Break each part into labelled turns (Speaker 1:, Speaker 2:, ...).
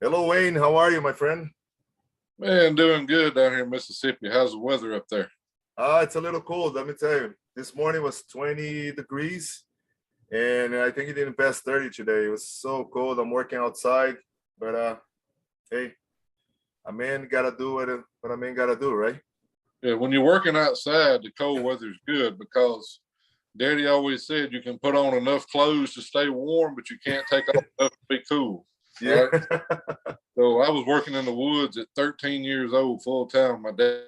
Speaker 1: Hello, Wayne. How are you, my friend?
Speaker 2: Man, doing good down here in Mississippi. How's the weather up there?
Speaker 1: It's a little cold, let me tell you. This morning was 20 degrees, and I think it didn't pass 30 today. It was so cold. I'm working outside, but hey, a man gotta do what a man gotta do, right?
Speaker 2: Yeah, when you're working outside, the cold weather's good because Daddy always said you can put on enough clothes to stay warm, but you can't take off enough to be cool.
Speaker 1: Yeah.
Speaker 2: Right. So I was working in the woods at 13 years old, full time. My dad,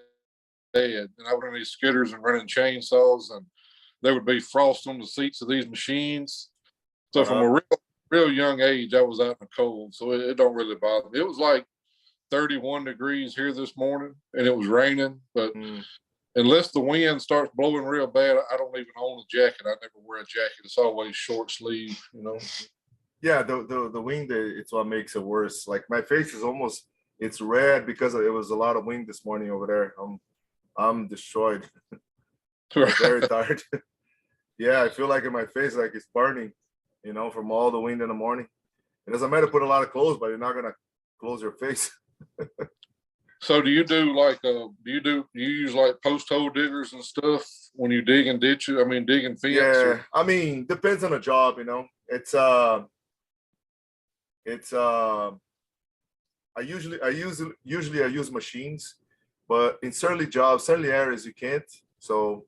Speaker 2: and I was running these skidders and running chainsaws, and there would be frost on the seats of these machines. So from
Speaker 1: Uh-huh.
Speaker 2: a real young age, I was out in the cold, so it don't really bother me. It was like 31 degrees here this morning, and it was raining. But
Speaker 1: Mm.
Speaker 2: unless the wind starts blowing real bad, I don't even own a jacket. I never wear a jacket. It's always short sleeve.
Speaker 1: Yeah, the wind, it's what makes it worse. Like my face is almost it's red because it was a lot of wind this morning over there. I'm destroyed. I'm very tired. Yeah, I feel like in my face, like it's burning, from all the wind in the morning. It doesn't matter put a lot of clothes, but you're not gonna close your face.
Speaker 2: So do you do like do you use like post hole diggers and stuff when you dig and ditch? I mean, digging fence or
Speaker 1: Yeah, I mean, depends on the job. It's I use machines, but in certain jobs, certain areas you can't. So,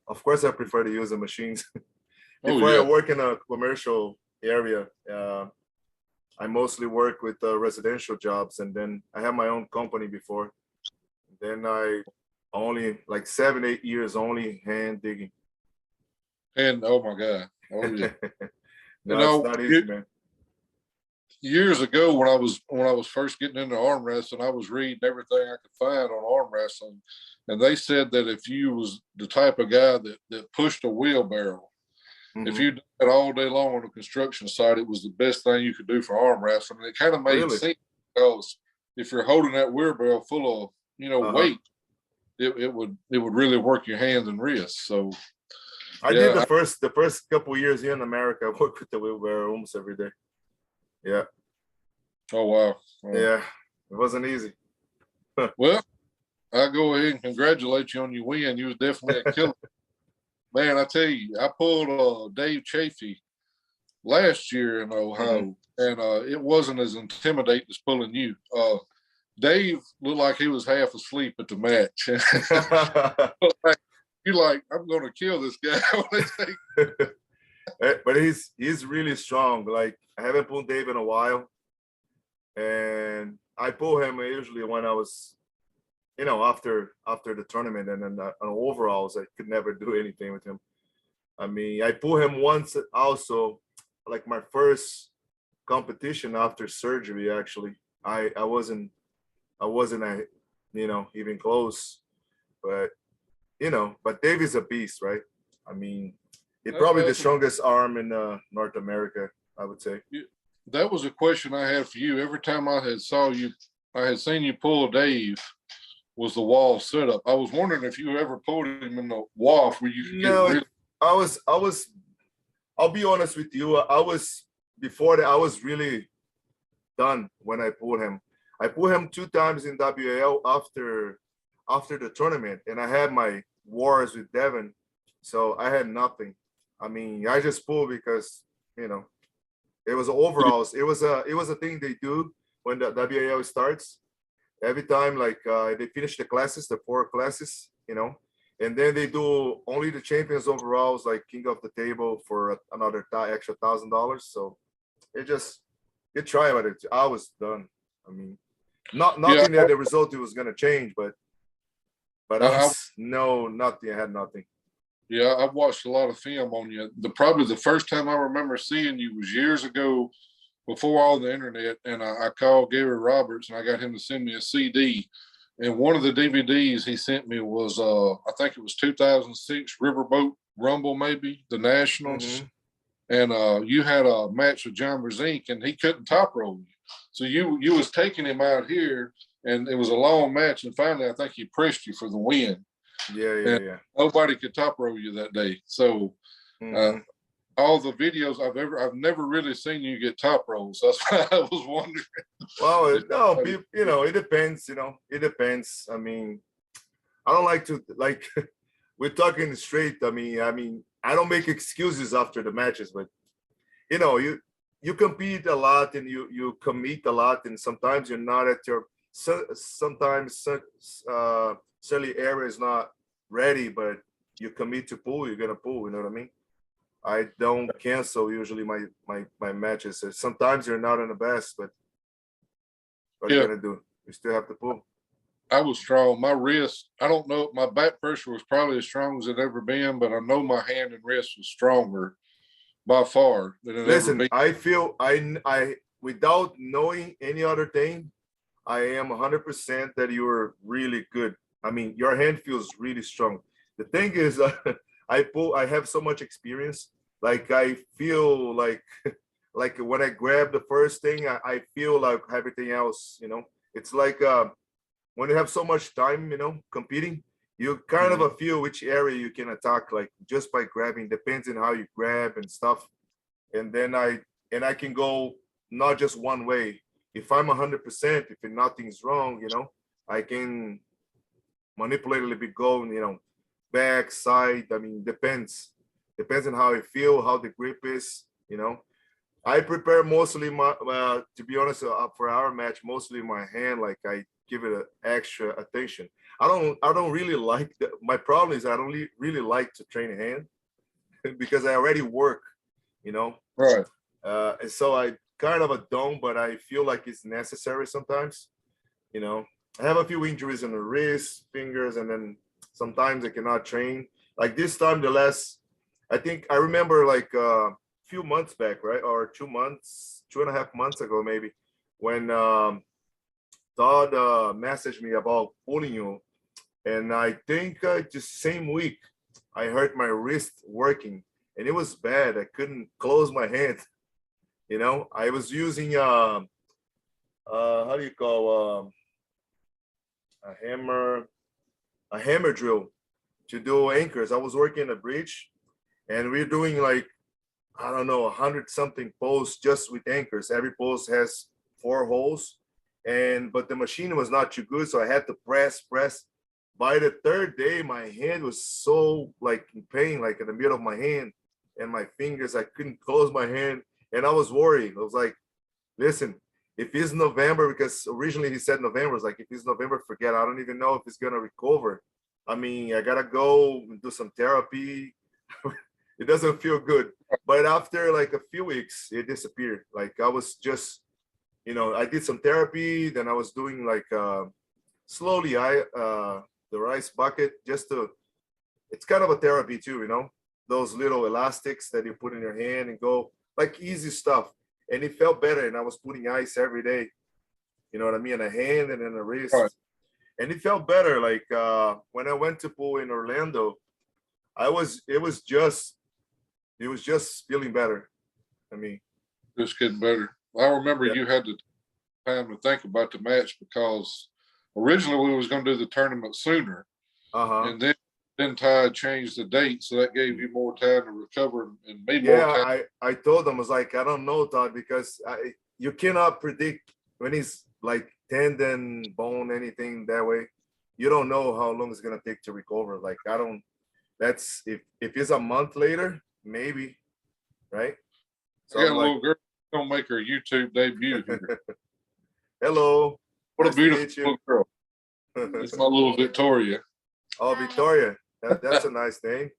Speaker 1: of course I prefer to use the machines.
Speaker 2: oh
Speaker 1: Before I
Speaker 2: yeah.
Speaker 1: work in a commercial area, I mostly work with residential jobs, and then I have my own company before. Then I only like 7, 8 years only hand digging.
Speaker 2: And oh my God. Oh yeah. You
Speaker 1: No, it's
Speaker 2: know,
Speaker 1: not easy, man.
Speaker 2: years ago when I was first getting into arm wrestling, I was reading everything I could find on arm wrestling, and they said that if you was the type of guy that pushed a wheelbarrow, if
Speaker 1: Hmm.
Speaker 2: you did that all day long on a construction site, it was the best thing you could do for arm wrestling. And it kind of made
Speaker 1: Really?
Speaker 2: sense because if you're holding that wheelbarrow full of
Speaker 1: Uh-huh.
Speaker 2: weight, it would really work your hands and wrists. So
Speaker 1: I did
Speaker 2: yeah.
Speaker 1: the first couple years here in America. I worked with the wheelbarrow almost every day. Yeah,
Speaker 2: Oh wow. Wow.
Speaker 1: yeah. It wasn't easy.
Speaker 2: Well, I go ahead and congratulate you on your win. You was definitely a killer. Man, I tell you, I pulled Dave Chafee last year in
Speaker 1: Hmm.
Speaker 2: Ohio, and it wasn't as intimidating as pulling you. Dave looked like he was half asleep at the match. Like, you like, I'm going to kill this guy.
Speaker 1: But he's really strong. Like I haven't pulled Dave in a while, and I pull him usually when I was, after the tournament, and then on overalls, I could never do anything with him. I mean, I pull him once also, like my first competition after surgery. Actually, I wasn't even close, but but Dave is a beast, right? I mean, he's probably the
Speaker 2: That's
Speaker 1: strongest arm in North America, I would say.
Speaker 2: that was a question I had for you. Every time I had seen you pull Dave, was the wall set up. I was wondering if you ever pulled him in the wall where you could get
Speaker 1: No,
Speaker 2: really.
Speaker 1: I was. I'll be honest with you. I was before that. I was really done when I pulled him. I pulled him 2 times in WAL after the tournament, and I had my wars with Devin, so I had nothing. I mean, I just pulled because you know it was overalls. It was a thing they do when the WAL starts. Every time, like they finish the classes, the 4 classes, and then they do only the champions overalls, like king of the table for another extra $1,000. So it just you try about it. I was done. I mean,
Speaker 2: Yeah,
Speaker 1: nothing that the result was gonna change, but I
Speaker 2: I,
Speaker 1: was no nothing. I had nothing.
Speaker 2: yeah, I've watched a lot of film on you. Probably the first time I remember seeing you was years ago, before all the internet, and I called Gary Roberts and I got him to send me a CD. And one of the DVDs he sent me was I think it was 2006 Riverboat Rumble, maybe the Nationals,
Speaker 1: Hmm.
Speaker 2: and you had a match with John Brzezinski, and he couldn't top roll you, so you was taking him out here, and it was a long match, and finally I think he pressed you for the win,
Speaker 1: Yeah, yeah,
Speaker 2: and
Speaker 1: yeah.
Speaker 2: nobody could top roll you that day. So uh,
Speaker 1: Hmm.
Speaker 2: all the videos I've never really seen you get top rolls. That's why I was wondering.
Speaker 1: Well, no, you know, it depends. You know, it depends. I mean, I don't like to like. We're talking straight. I don't make excuses after the matches, but you know, you compete a lot and you commit a lot, and sometimes you're not at your. Sometimes silly area is not ready, but you commit to pull. You're gonna pull. You know what I mean? I don't cancel usually my matches. Sometimes you're not in the best, but what are you
Speaker 2: Yeah,
Speaker 1: gonna do? You still have to pull.
Speaker 2: I was strong. My wrist, I don't know, my back pressure was probably as strong as it ever been, but I know my hand and wrist was stronger by far than it ever
Speaker 1: Listen,
Speaker 2: been.
Speaker 1: I feel I without knowing any other thing, I am 100% that you're really good. I mean, your hand feels really strong. The thing is, I have so much experience. Like I feel like like when I grab the first thing, I feel like everything else. You know, it's like when you have so much time, you know, competing, you kind of
Speaker 2: Mhm.
Speaker 1: feel which area you can attack, like just by grabbing. Depends on how you grab and stuff. And then I can go not just one way. If I'm 100%, if nothing's wrong, you know, I can manipulate a little bit, go, you know, back, side. I mean, depends on how I feel, how the grip is, you know. I prepare mostly my, to be honest, for our match, mostly my hand. Like I give it a extra attention. I don't really like my problem is I don't really like to train a hand because I already work, you know.
Speaker 2: Right.
Speaker 1: And so I kind of a don't, but I feel like it's necessary sometimes, you know. I have a few injuries in the wrist, fingers, and then sometimes I cannot train. Like this time, I think I remember like few months back, right? Or 2 months, 2.5 months ago, maybe, when Todd messaged me about pulling you. And I think just same week, I hurt my wrist working and it was bad. I couldn't close my hand. You know, I was using, how do you call, a hammer, a hammer drill to do anchors. I was working a bridge and we're doing like, I don't know, 100 something posts just with anchors. Every post has 4 holes, but the machine was not too good, so I had to press. By the third day, my hand was so like in pain, like in the middle of my hand and my fingers. I couldn't close my hand, and I was worried. I was like, "Listen, if it's November, because originally he said November, I was like, if it's November, forget. I don't even know if it's gonna recover. I mean, I gotta go and do some therapy. It doesn't feel good." But after like a few weeks, it disappeared. Like I was just, you know, I did some therapy. Then I was doing like slowly the rice bucket just to. It's kind of a therapy too, you know. Those little elastics that you put in your hand and go like easy stuff, and it felt better. And I was putting ice every day. You know what I mean? A hand and then a
Speaker 2: Right.
Speaker 1: wrist, and it felt better. Like when I went to pool in Orlando, I was. It was just feeling better. I mean,
Speaker 2: Just getting better. I remember
Speaker 1: yeah.
Speaker 2: you had the time to think about the match because originally we was going to do the tournament sooner,
Speaker 1: Uh-huh.
Speaker 2: and then Ty changed the date, so that gave you more time to recover and me more
Speaker 1: Yeah,
Speaker 2: time.
Speaker 1: I told them, I was like, I don't know, Todd, because you cannot predict when he's like tendon, bone, anything that way. You don't know how long it's gonna take to recover. Like I don't. That's if it's a month later, maybe, right?
Speaker 2: I
Speaker 1: So
Speaker 2: got
Speaker 1: I'm
Speaker 2: a
Speaker 1: like,
Speaker 2: little girl gonna make her YouTube debut here.
Speaker 1: hello,
Speaker 2: What a
Speaker 1: nice to
Speaker 2: beautiful
Speaker 1: meet you.
Speaker 2: little girl! It's my little Victoria.
Speaker 1: Oh, Victoria, that's a nice name.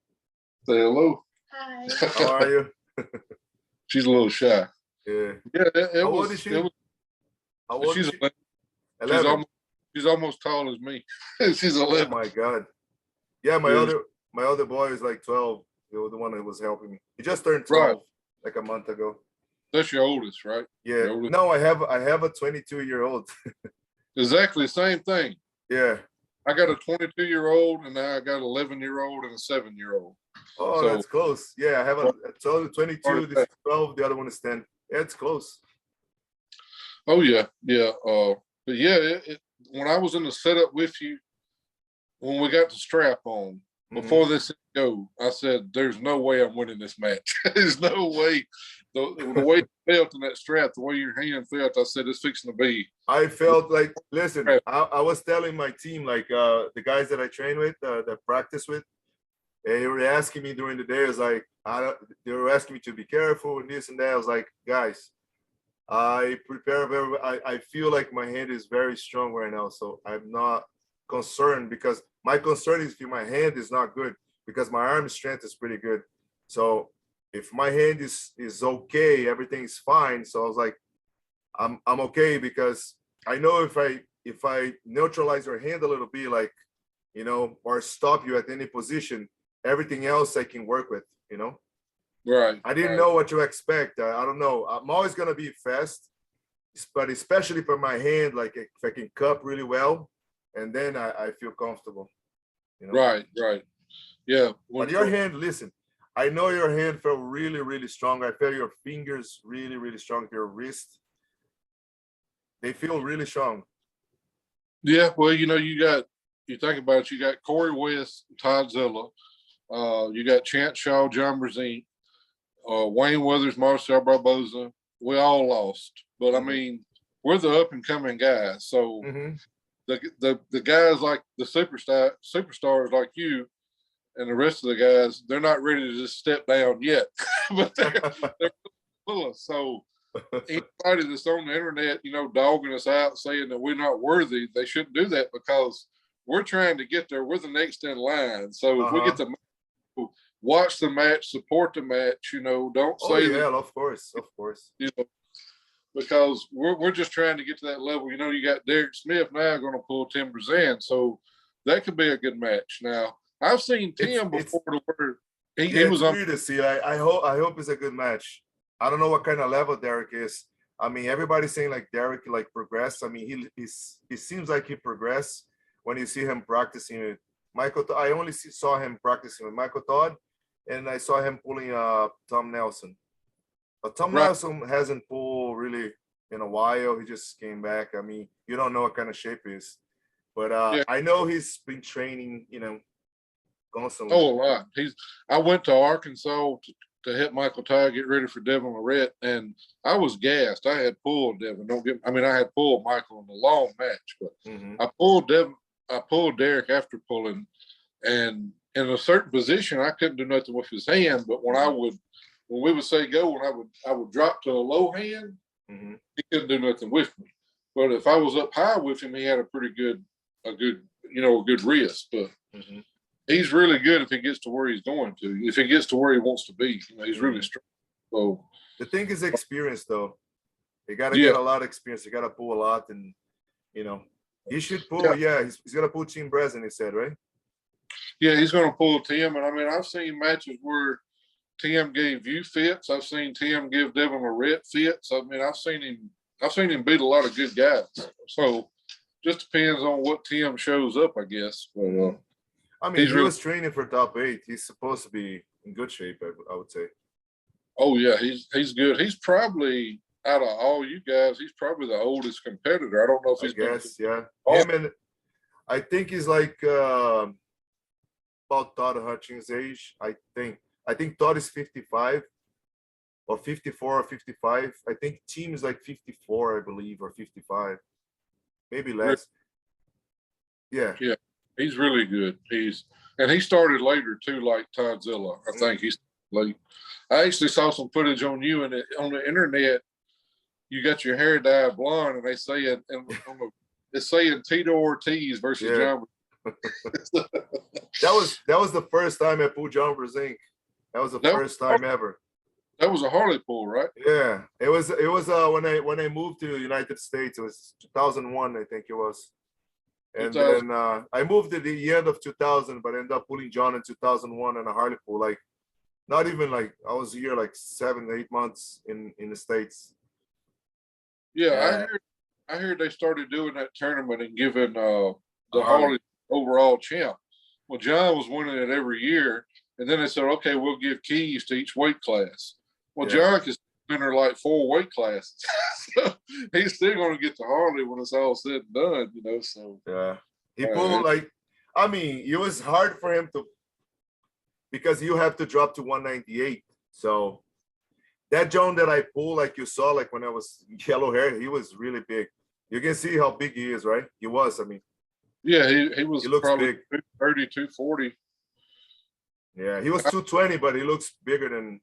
Speaker 2: Say hello.
Speaker 1: How are you?
Speaker 2: She's a little shy.
Speaker 1: Yeah.
Speaker 2: Yeah,
Speaker 1: How old is
Speaker 2: it
Speaker 1: she?
Speaker 2: was.
Speaker 1: How old is
Speaker 2: She's
Speaker 1: she?
Speaker 2: 11. She's
Speaker 1: 11.
Speaker 2: almost she's almost tall as me. She's
Speaker 1: Oh
Speaker 2: 11.
Speaker 1: my God. Yeah,
Speaker 2: Yeah,
Speaker 1: my other boy is like 12. He was the one that was helping me. He just turned
Speaker 2: right.
Speaker 1: 12 like a month ago.
Speaker 2: That's your oldest, right?
Speaker 1: Yeah.
Speaker 2: Your oldest.
Speaker 1: No, I have a 22-year-old.
Speaker 2: Exactly the same thing.
Speaker 1: Yeah.
Speaker 2: I got a 22-year-old, and now I got an 11-year-old and a 7-year-old.
Speaker 1: Oh,
Speaker 2: So,
Speaker 1: that's close. Yeah, I have
Speaker 2: right.
Speaker 1: a 12, 22, this is 12, the other one is 10. Yeah, it's close.
Speaker 2: Oh yeah, yeah. But yeah, when I was in the setup with you, when we got the strap on,
Speaker 1: Mhm.
Speaker 2: before this go, I said, "There's no way I'm winning this match. There's no way." The way you felt in that strap, the way your hand felt, I said, "It's fixing to be."
Speaker 1: I felt like, listen, I was telling my team, like the guys that I train with, that practice with, they were asking me during the day, I was like, they were asking me to be careful and this and that. I was like, guys, I prepare very, I feel like my hand is very strong right now. So I'm not concerned, because my concern is if my hand is not good, because my arm strength is pretty good. So if my hand is okay, everything's fine. So I was like, I'm okay, because I know if I neutralize your hand a little bit, like, or stop you at any position, everything else I can work with,
Speaker 2: Right.
Speaker 1: I didn't
Speaker 2: Right.
Speaker 1: know what to expect. I don't know. I'm always gonna be fast, but especially for my hand, like if I can cup really well, and then I feel comfortable,
Speaker 2: Right. Right. Yeah.
Speaker 1: But your hand, listen, I know your hand felt really, really strong. I felt your fingers really, really strong. Your wrist, they feel really strong.
Speaker 2: Yeah. Well, you think about it, you got Corey West, Todd Zilla, you got Chance Shaw, John Brzink, Wayne Weathers, Marcel Barboza. We all lost, but I
Speaker 1: Mhm.
Speaker 2: mean, we're the up and coming guys. So
Speaker 1: Mhm.
Speaker 2: the guys like the superstars like you and the rest of the guys, they're not ready to just step down yet, but they're full of. So anybody that's on the internet, dogging us out, saying that we're not worthy, they shouldn't do that, because we're trying to get there. We're the next in line. So if we get
Speaker 1: Uh-huh.
Speaker 2: to watch the match, support the match, don't
Speaker 1: Oh
Speaker 2: say that,
Speaker 1: yeah, of course, of course.
Speaker 2: because we're just trying to get to that level. You got Derek Smith now going to pull Tim Brazan, so that could be a good match. Now, I've seen Tim
Speaker 1: It's
Speaker 2: before to where he
Speaker 1: Yeah,
Speaker 2: was
Speaker 1: it's
Speaker 2: on.
Speaker 1: weird to see. I hope it's a good match. I don't know what kind of level Derek is. I mean, everybody's saying like Derek like progressed. I mean, he seems like he progressed when you see him practicing with Michael. I only saw him practicing with Michael Todd, and I saw him pulling Tom Nelson. But Tom
Speaker 2: Right.
Speaker 1: Nelson hasn't pulled really in a while. He just came back. I mean, you don't know what kind of shape he is, but
Speaker 2: Yeah.
Speaker 1: I know he's been training, constantly.
Speaker 2: Oh, a lot. I went to Arkansas to help Michael Ty get ready for Devin Lorette, and I was gassed. I had pulled Devin. I had pulled Michael in the long match, but
Speaker 1: Hmm.
Speaker 2: I pulled Devin. I pulled Derek after pulling, and in a certain position, I couldn't do nothing with his hand. But when we would say go, and I would drop to a low hand,
Speaker 1: Hmm.
Speaker 2: he couldn't do nothing with me. But if I was up high with him, he had a good wrist. But
Speaker 1: Hmm.
Speaker 2: he's really good if he gets to where he's going to. If he gets to where he wants to be, he's really
Speaker 1: Hmm.
Speaker 2: strong. So
Speaker 1: The thing is experience, though. You got to
Speaker 2: yeah,
Speaker 1: get a lot of experience. You got to pull a lot, and you know, he should pull.
Speaker 2: yeah,
Speaker 1: Yeah, he's gonna pull Team Breslin. He said, right?
Speaker 2: yeah. He's going to pull Tim, and I've seen matches where Tim gave you fits. I've seen Tim give Devin Lorette fits. I've seen him beat a lot of good guys. So just depends on what Tim shows up, I guess. But
Speaker 1: Mhm. I mean,
Speaker 2: he's
Speaker 1: he
Speaker 2: really,
Speaker 1: was training for top 8. He's supposed to be in good shape, I would say.
Speaker 2: oh yeah, he's good. He's probably out of all you guys, he's probably the oldest competitor. I don't know if
Speaker 1: I
Speaker 2: he's been.
Speaker 1: guess, yeah. Him, and I think he's like about Todd Hutchins' age. I think Todd is 55 or 54 or 55. I think Team is like 54, I believe, or 55, maybe less. Yeah.
Speaker 2: Yeah, he's really good. He started later too, like Todzilla. I
Speaker 1: Mm.
Speaker 2: think he's late. I actually saw some footage on you and on the internet. You got your hair dyed blonde, and they say it, and it's saying Tito Ortiz versus
Speaker 1: Yeah.
Speaker 2: John.
Speaker 1: That was the first time I pulled John Brzezinski. That was the
Speaker 2: that,
Speaker 1: first time ever.
Speaker 2: that was a Harley pull, right?
Speaker 1: Yeah, it was when I moved to the United States. It was 2001, I think it was. And
Speaker 2: 2000.
Speaker 1: then I moved at the end of 2000, but ended up pulling John in 2001 on a Harley pool. Like not even like I was here like 7, 8 months in the States.
Speaker 2: Yeah,
Speaker 1: Uh,
Speaker 2: I heard they started doing that tournament and giving
Speaker 1: a
Speaker 2: the
Speaker 1: Harley.
Speaker 2: Harley overall champ. Well, John was winning it every year, and then they said, okay, we'll give keys to each weight class. Well,
Speaker 1: Yeah.
Speaker 2: John can enter like 4 weight classes. So he's still going to get to Harley when it's all said and done, So
Speaker 1: Yeah. He pulled like, I mean, it was hard for him because you have to drop to 198. So that John that I pulled, like you saw, like when I was yellow hair, he was really big. You can see how big he is, right? He was, I mean.
Speaker 2: Yeah, he was
Speaker 1: He looks
Speaker 2: probably
Speaker 1: big.
Speaker 2: 230, 240.
Speaker 1: Yeah, he was 220, but he looks bigger than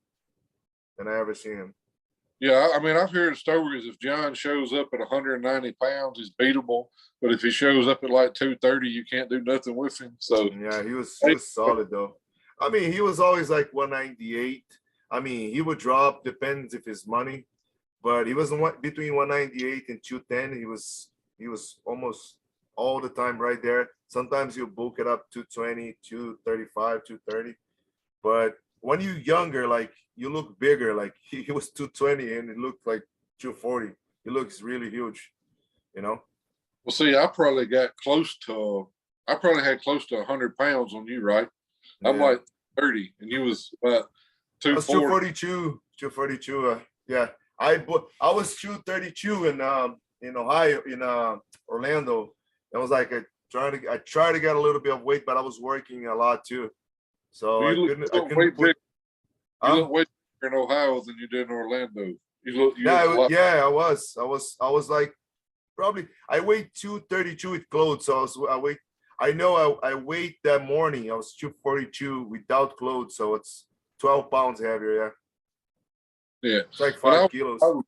Speaker 1: I ever seen him.
Speaker 2: Yeah, I mean, I've heard stories if John shows up at 190 pounds, he's beatable. But if he shows up at like 230, you can't do nothing with him. So
Speaker 1: Yeah, he was solid though. I mean, he was always like 198. I mean, he would drop, depends if it's money, but he was between 198 and 210. He was almost all the time right there. Sometimes you book it up 220, 235, 230. But when you're younger, like you look bigger. Like he was 220 and it looked like 240. He looks really huge, you know.
Speaker 2: well, see, I probably had close to 100 pounds on you, right? I'm
Speaker 1: Yeah.
Speaker 2: like 30, and you was about
Speaker 1: I was
Speaker 2: 240.
Speaker 1: 242. Yeah, I was 232 in Ohio, in Orlando. I was like I tried to get a little bit of weight, but I was working a lot too, so
Speaker 2: Well,
Speaker 1: I
Speaker 2: you look way
Speaker 1: couldn't put.
Speaker 2: bigger. You look way bigger in Ohio than you did in Orlando. You
Speaker 1: Yeah,
Speaker 2: look a lot.
Speaker 1: yeah, I was like probably I weighed 232 with clothes, so I know I weighed that morning. I was 242 without clothes, so it's 12 pounds heavier. Yeah,
Speaker 2: Yeah,
Speaker 1: it's like
Speaker 2: but
Speaker 1: 5 kilos.
Speaker 2: I was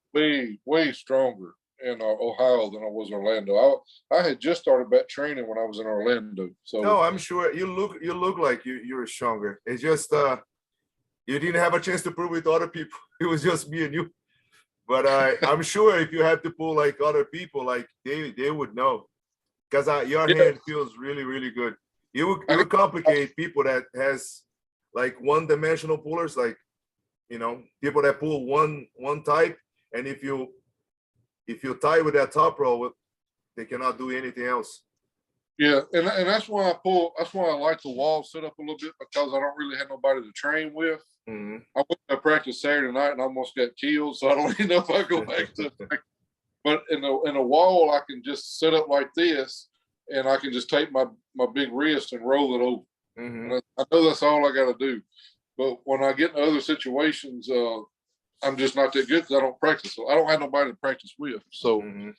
Speaker 2: way stronger in Ohio than I was in Orlando. I had just started back training when I was in Orlando. So
Speaker 1: No, I'm sure you look like you're stronger. It's just you didn't have a chance to prove with other people. It was just me and you. But I'm sure if you have to pull like other people, like they would know, because your
Speaker 2: yeah,
Speaker 1: hand feels really good. You
Speaker 2: I,
Speaker 1: would complicate people that has like one-dimensional pullers, like people that pull one type, and if you tie with that top row, they cannot do anything else.
Speaker 2: yeah, and that's why I pull. That's why I like the wall set up a little bit because I don't really have nobody to train with.
Speaker 1: Mm-hmm.
Speaker 2: I went to practice Saturday night and almost got killed, so I don't even know if I go back to. But in a wall, I can just set up like this, and I can just take my big wrist and roll it over.
Speaker 1: Mm-hmm.
Speaker 2: And I know that's all I got to do. But when I get in other situations, I'm just not that good because I don't practice. So I don't have nobody to practice with. So
Speaker 1: Mm-hmm.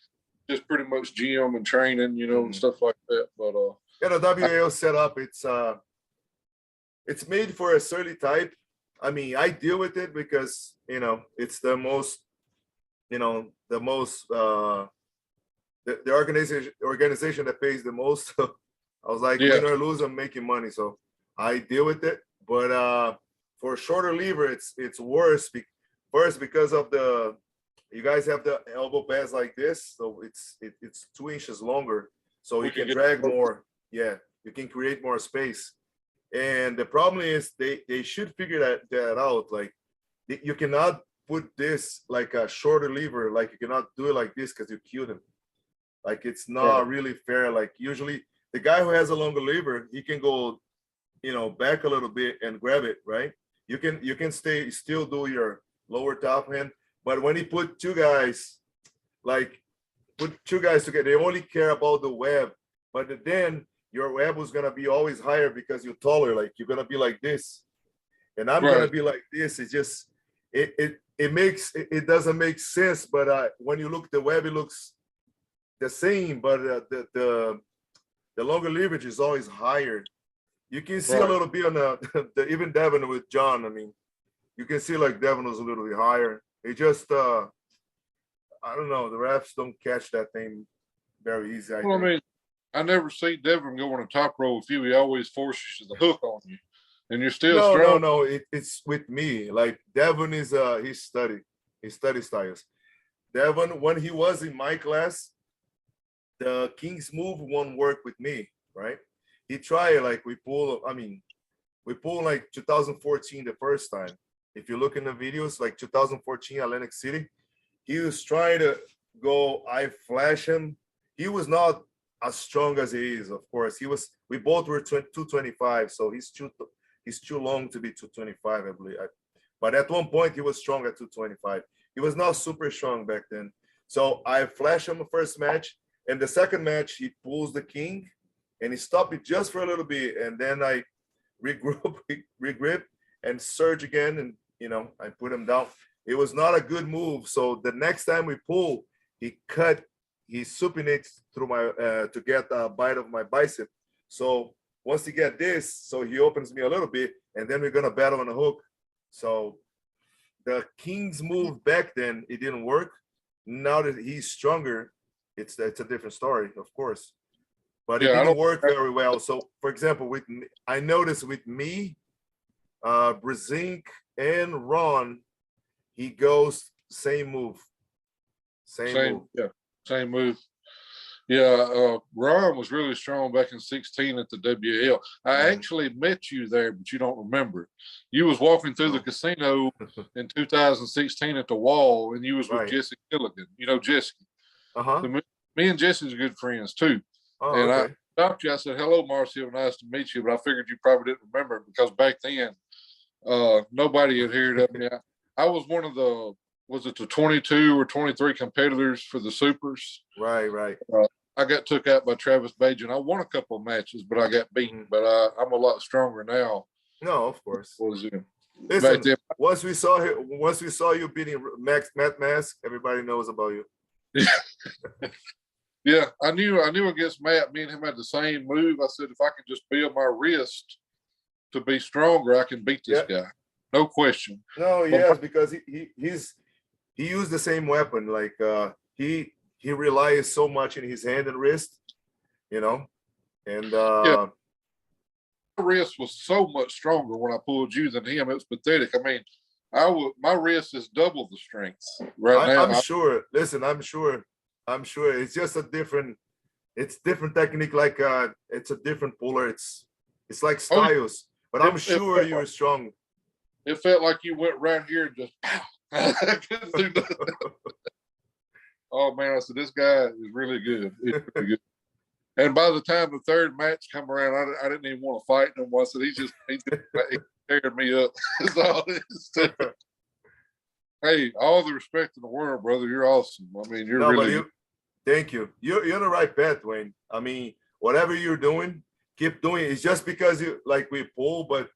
Speaker 2: just pretty much gym and training,
Speaker 1: Mm-hmm.
Speaker 2: and stuff like that. But
Speaker 1: yeah, the WAO setup, it's made for a certain type. I mean, I deal with it because it's the most, the most the organization that pays the most. I was like,
Speaker 2: yeah,
Speaker 1: win or lose, I'm making money, so I deal with it. But for a shorter lever, it's worse. First, because of you guys have the elbow pads like this, so it's 2 inches longer, so
Speaker 2: we
Speaker 1: you
Speaker 2: can
Speaker 1: can
Speaker 2: get.
Speaker 1: drag more. Yeah, you can create more space. And the problem is they should figure that out. Like you cannot put this like a shorter lever, like you cannot do it like this because you kill them. Like it's not really fair. Like usually the guy who has a longer lever, he can go, back a little bit and grab it, right? You can still do your lower top hand, but when you put two guys, like put two guys together, they only care about the web, but then your web was gonna be always higher because you're taller. Like you're gonna be like this, and I'm gonna
Speaker 2: Right.
Speaker 1: be like this. It's just it doesn't make sense. But when you look at the web, it looks the same, but the longer leverage is always higher. You can see a
Speaker 2: Right.
Speaker 1: little bit on the even Devin with John. I mean, you can see like Devin was a little bit higher. It just I don't know. The refs don't catch that thing very easy. I
Speaker 2: Well, I
Speaker 1: think.
Speaker 2: mean, I never see Devin go on a top row with you. He always forces the hook on you, and you're still
Speaker 1: No,
Speaker 2: strong.
Speaker 1: no. It's with me. Like Devin is his study styles. Devin, when he was in my class, the King's move won't work with me, right? He tried like we pulled like 2014 the first time. If you look in the videos, like 2014 Atlantic City, he was trying to go. I flash him. He was not as strong as he is, of course. We both were 225, so he's too long to be 225, I believe. But at one point, he was strong at 225. He was not super strong back then. So I flash him the first match, and the second match he pulls the king, and he stopped it just for a little bit, and then regrip, and surge again, and I put him down. It was not a good move. So the next time we pull, he supinates through my to get a bite of my bicep. So once he get this, so he opens me a little bit, and then we're gonna battle on the hook. So the King's move back then, it didn't work. Now that he's stronger, it's a different story, of course. But it
Speaker 2: Yeah, I
Speaker 1: didn't
Speaker 2: don't.
Speaker 1: work very well. So, for example, I noticed with me, Brezink and Ron, he goes same move, same move.
Speaker 2: Yeah, same move. Yeah, Ron was really strong back in 16 at the WL. I actually met you there, but you don't remember. You was walking through the casino in 2016 at the Wall, and you was with
Speaker 1: Right.
Speaker 2: Jesse Gilligan. You know Jesse.
Speaker 1: Uh-huh.
Speaker 2: So me and Jesse's good friends too.
Speaker 1: Oh,
Speaker 2: And
Speaker 1: okay.
Speaker 2: I stopped you. I said, "Hello, Marcio. Nice to meet you." But I figured you probably didn't remember because back then, nobody had heard of me. I was one of was it the 22 or 23 competitors for the Supers?
Speaker 1: Right.
Speaker 2: I got took out by Travis Bajan. I won a couple of matches, but I got beaten. But I'm a lot stronger now.
Speaker 1: No, of course.
Speaker 2: Listen,
Speaker 1: back then, once we saw you beating Matt Mask, everybody knows about you.
Speaker 2: Yeah, I knew against Matt, me and him had the same move. I said, if I can just build my wrist to be stronger, I can beat this guy. No question.
Speaker 1: No, yes, because he used the same weapon. Like he relies so much in his hand and wrist, and
Speaker 2: my wrist was so much stronger when I pulled you than him. It was pathetic. I mean, my wrist is double the strength right now.
Speaker 1: I'm sure. Listen, I'm sure. It's just different technique. Like it's a different puller. It's like styles. But I'm sure you're strong.
Speaker 2: It felt like you went right here and just I couldn't do nothing. Oh man, I said this guy is really good. He's really good. And by the time the third match come around, I didn't even want to fight him. I said he teared me up. That's all it is. Hey, all the respect in the world, brother. You're awesome. I mean, you're really good.
Speaker 1: Thank you. You're the right path, Dwayne. I mean, whatever you're doing, keep doing it. It's just because we pull, but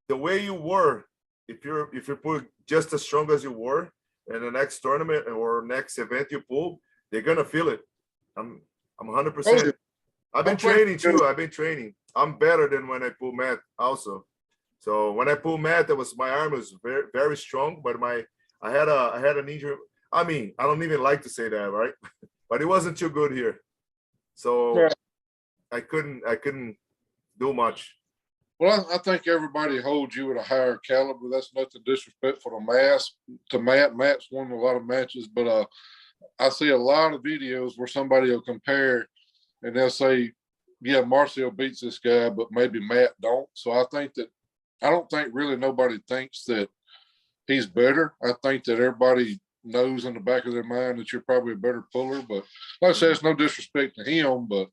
Speaker 1: the way you were, if you put just as strong as you were in the next tournament or next event you pull, they're gonna feel it. I'm 100%. I've been training too. I'm better than when I pull Matt also. So when I pull Matt, my arm was very, very strong, but I had an injury. I mean, I don't even like to say that, right? But it wasn't too good here. So I couldn't do much.
Speaker 2: Well, I think everybody holds you at a higher caliber. That's nothing disrespectful to Matt. Matt's won a lot of matches, but I see a lot of videos where somebody will compare and they'll say, yeah, Marcel beats this guy, but maybe Matt don't. So I don't think really nobody thinks that he's better. I think that everybody knows in the back of their mind that you're probably a better puller. But like I said, it's no disrespect to him, but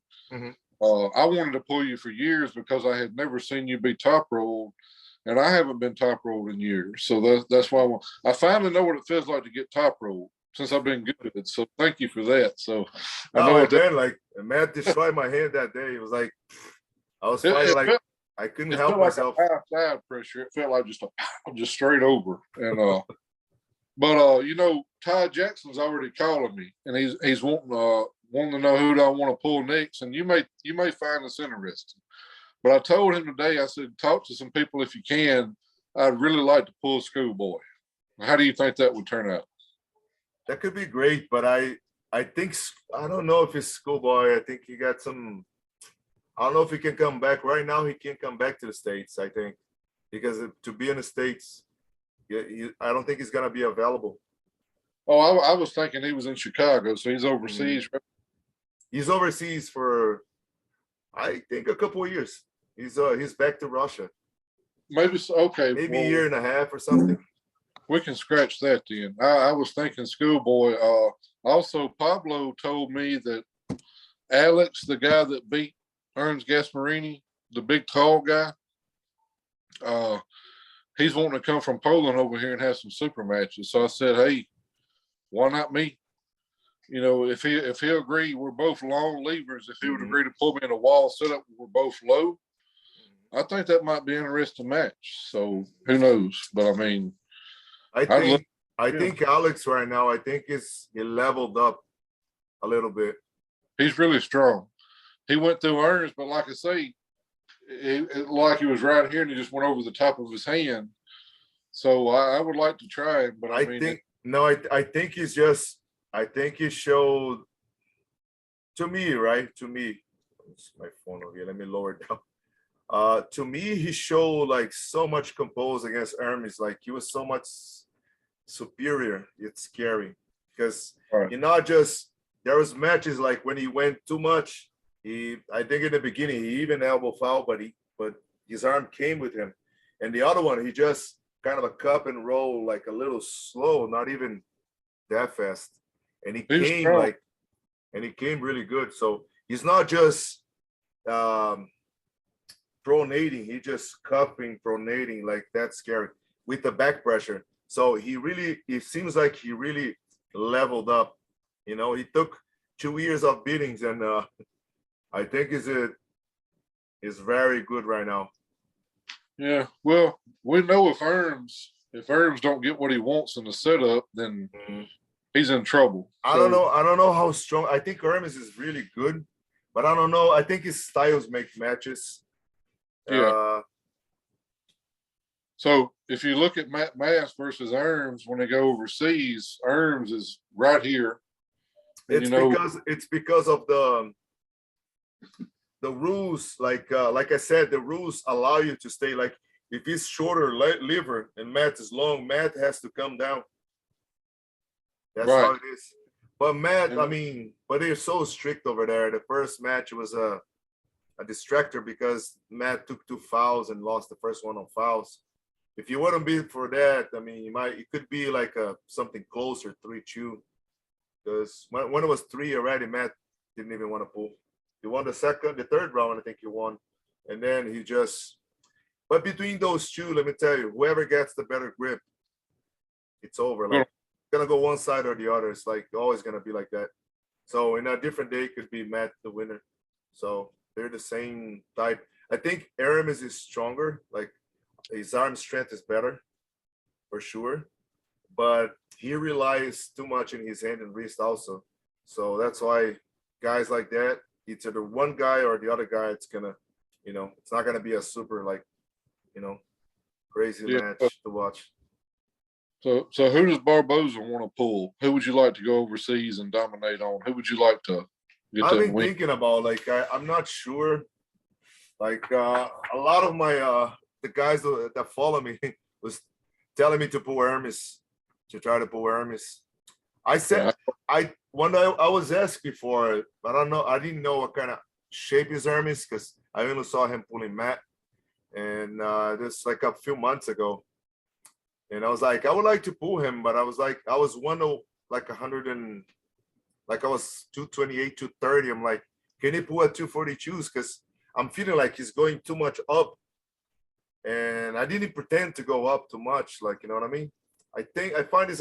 Speaker 2: I wanted to pull you for years because I had never seen you be top rolled, and I haven't been top rolled in years. So that's why I finally know what it feels like to get top rolled since I've been good. So thank you for that. So I know
Speaker 1: like Matt destroyed my hand that day. It was like I was fighting I couldn't help myself.
Speaker 2: Like a side pressure. It felt like just straight over. And but Ty Jackson's already calling me, and he's wanting to know who I want to pull next. And you may find this interesting. But I told him today, I said, talk to some people if you can. I'd really like to pull Schoolboy. How do you think that would turn out?
Speaker 1: That could be great, but I think I don't know if it's Schoolboy. I think he got some. I don't know if he can come back right now. He can't come back to the States. I think because to be in the States, I don't think he's gonna be available.
Speaker 2: Oh, I was thinking he was in Chicago, so he's overseas.
Speaker 1: He's overseas for, I think, a couple of years. He's back to Russia.
Speaker 2: Maybe okay.
Speaker 1: Maybe a year and a half or something.
Speaker 2: We can scratch that then. I was thinking Schoolboy. Also, Pablo told me that Alex, the guy that beat Ernst Gasparini, the big tall guy, he's wanting to come from Poland over here and have some super matches. So I said, hey, why not me? If he'll agree, we're both long levers. If he would agree to pull me in a wall setup, we're both low. I think that might be an interesting match. So who knows? But I mean,
Speaker 1: I
Speaker 2: I'd look.
Speaker 1: think I think Alex right now, I think he leveled up a little bit.
Speaker 2: He's really strong. He went through Ernst, but like I say, like he was right here and he just went over the top of his hand. So I would like to try him, but I mean,
Speaker 1: think no, I think he's just I think he showed to me, right? To me, it's my phone over here. Let me lower it down. To me, he showed like so much composed against Hermes. Like he was so much superior. It's scary because
Speaker 2: right.
Speaker 1: you're not just there was matches like when he went too much. I think in the beginning he even elbow foul, but his arm came with him, and the other one he just kind of a cup and roll like a little slow, not even that fast, and he came really good. So he's not just pronating, he just cupping, pronating like that's scary with the back pressure. So it seems like he really leveled up. You know, he took 2 years of beatings, and I think is very good right now.
Speaker 2: Yeah, well, we know if Erms don't get what he wants in the setup, then he's in trouble.
Speaker 1: I don't know. I don't know how strong. I think Hermes is really good, but I don't know. I think his styles make matches.
Speaker 2: Yeah. So if you look at Matt Mass versus Erms when they go overseas, Erms is right here.
Speaker 1: It's because of the rules. Like I said, the rules allow you to stay. Like if he's shorter liver and Matt is long, Matt has to come down. That's
Speaker 2: right.
Speaker 1: how it is. But Matt, I mean, but they're so strict over there. The first match was a distractor because Matt took 2 fouls and lost the first one on fouls. If you wouldn't be for that, I mean, it could be like something closer, 3-2. Because when it was 3 already, Matt didn't even want to pull. He won the third round, I think he won. And then but between those two, let me tell you, whoever gets the better grip, it's over. Like, it's going to go one side or the other. It's like always going to be like that. So in a different day, it could be Matt the winner. So they're the same type. I think Aramis is stronger. Like his arm strength is better for sure. But he relies too much in his hand and wrist also. So that's why guys like that, it's either one guy or the other guy. It's gonna, it's not gonna be a super like, crazy match to watch.
Speaker 2: So who does Barboza want to pull? Who would you like to go overseas and dominate on? Who would you like to get
Speaker 1: I've
Speaker 2: that
Speaker 1: been
Speaker 2: win?
Speaker 1: thinking about like I'm not sure. Like a lot of my the guys that follow me was telling me to pull Hermes, to try to pull Hermes. I said I was asked before, but I didn't know what kind of shape is Hermes because I only saw him pulling Matt, and this like a few months ago, and I was like, I would like to pull him, but I was like, I was 100 and like I was 228, 230. I'm like, can he pull at 242s? Because I'm feeling like he's going too much up, and I didn't pretend to go up too much. Like, you know what I mean? I find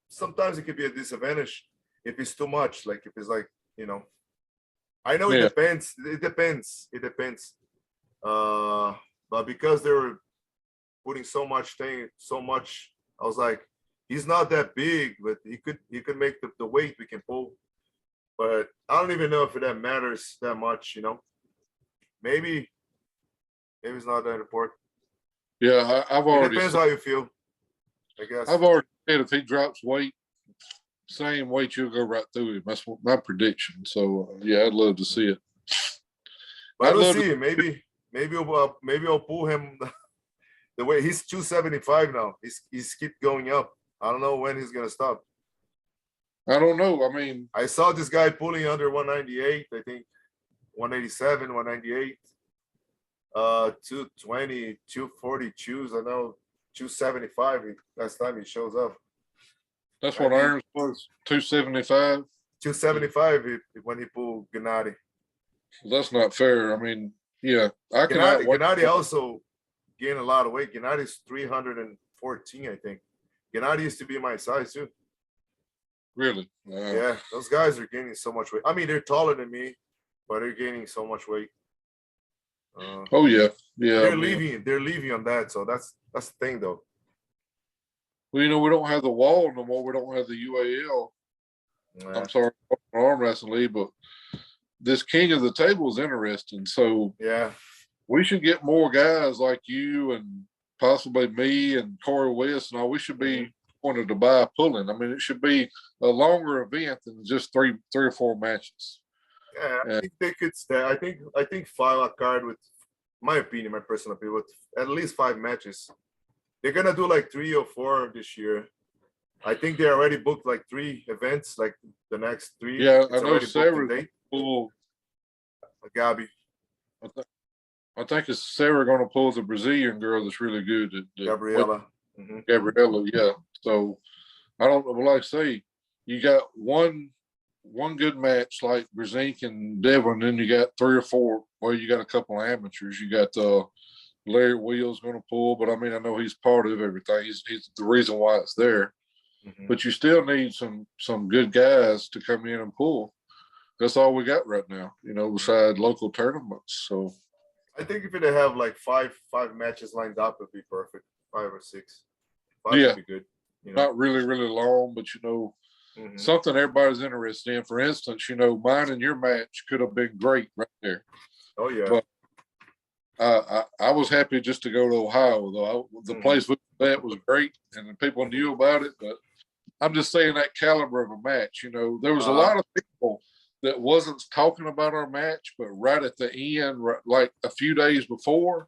Speaker 1: sometimes it could be a disadvantage if it's too much. Like if it's like, I know it depends. It depends. But because they were putting so much, I was like, he's not that big, but he could make the weight we can pull. But I don't even know if that matters that much, Maybe it's not that important.
Speaker 2: Yeah,
Speaker 1: It depends how you feel, I guess.
Speaker 2: I've already said if he drops weight, same weight, you'll go right through him. That's my prediction. So yeah, I'd love to see it.
Speaker 1: But we'll see. Maybe I'll pull him the way he's 275 now. He's keep going up. I don't know when he's gonna stop.
Speaker 2: I don't know. I mean,
Speaker 1: I saw this guy pulling under 198. I think 187, 198. 220, 242s. I know 275 last time he shows up.
Speaker 2: That's what Ernst was, 275.
Speaker 1: 275 when he pulled Gennady.
Speaker 2: That's not fair. I mean, yeah,
Speaker 1: Gennady also gained a lot of weight. Gennady's 314, I think. Gennady used to be my size too.
Speaker 2: Really?
Speaker 1: Yeah, those guys are gaining so much weight. I mean, they're taller than me, but they're gaining so much weight.
Speaker 2: Oh yeah, yeah.
Speaker 1: They're leaving on that. So that's the thing, though.
Speaker 2: Well, you know, we don't have the wall no more. We don't have the UAL.
Speaker 1: Nah.
Speaker 2: I'm sorry, Arm Wrestling League, but this King of the Table is interesting. So
Speaker 1: Yeah.
Speaker 2: we should get more guys like you and possibly me and Corey West and all. We should be going to Dubai pulling. I mean, it should be a longer event than just three or four matches.
Speaker 1: Yeah, I think they could stay. I think file a card with, my opinion, my personal opinion, with at least 5 matches. They're gonna do like 3 or 4 this year. I think they already booked like 3 events, like the next 3.
Speaker 2: Yeah,
Speaker 1: it's
Speaker 2: I know Sarah's
Speaker 1: pull Gabby.
Speaker 2: I think it's Sarah going to pull the Brazilian girl that's really good.
Speaker 1: Gabriella.
Speaker 2: Gabriella, yeah. So I don't know. Like I say, you got one good match like Brzezinski and Devlin, then you got 3 or 4. Well, you got a couple of amateurs. You got Larry Wheels going to pull, but I mean, I know he's part of everything. He's the reason why it's there. But you still need some good guys to come in and pull. That's all we got right now, you know, besides local tournaments. So
Speaker 1: I think if they have like 5 matches lined up, it'd be perfect. 5 or 6. 5
Speaker 2: yeah,
Speaker 1: would be good. You know?
Speaker 2: Not really, really long, but you know, something everybody's interested in. For instance, you know, mine and your match could have been great right there.
Speaker 1: Oh yeah.
Speaker 2: But I was happy just to go to Ohio, though. The place that was great, and the people knew about it. But I'm just saying that caliber of a match. You know, there was a lot of people that wasn't talking about our match, but right at the end, like a few days before,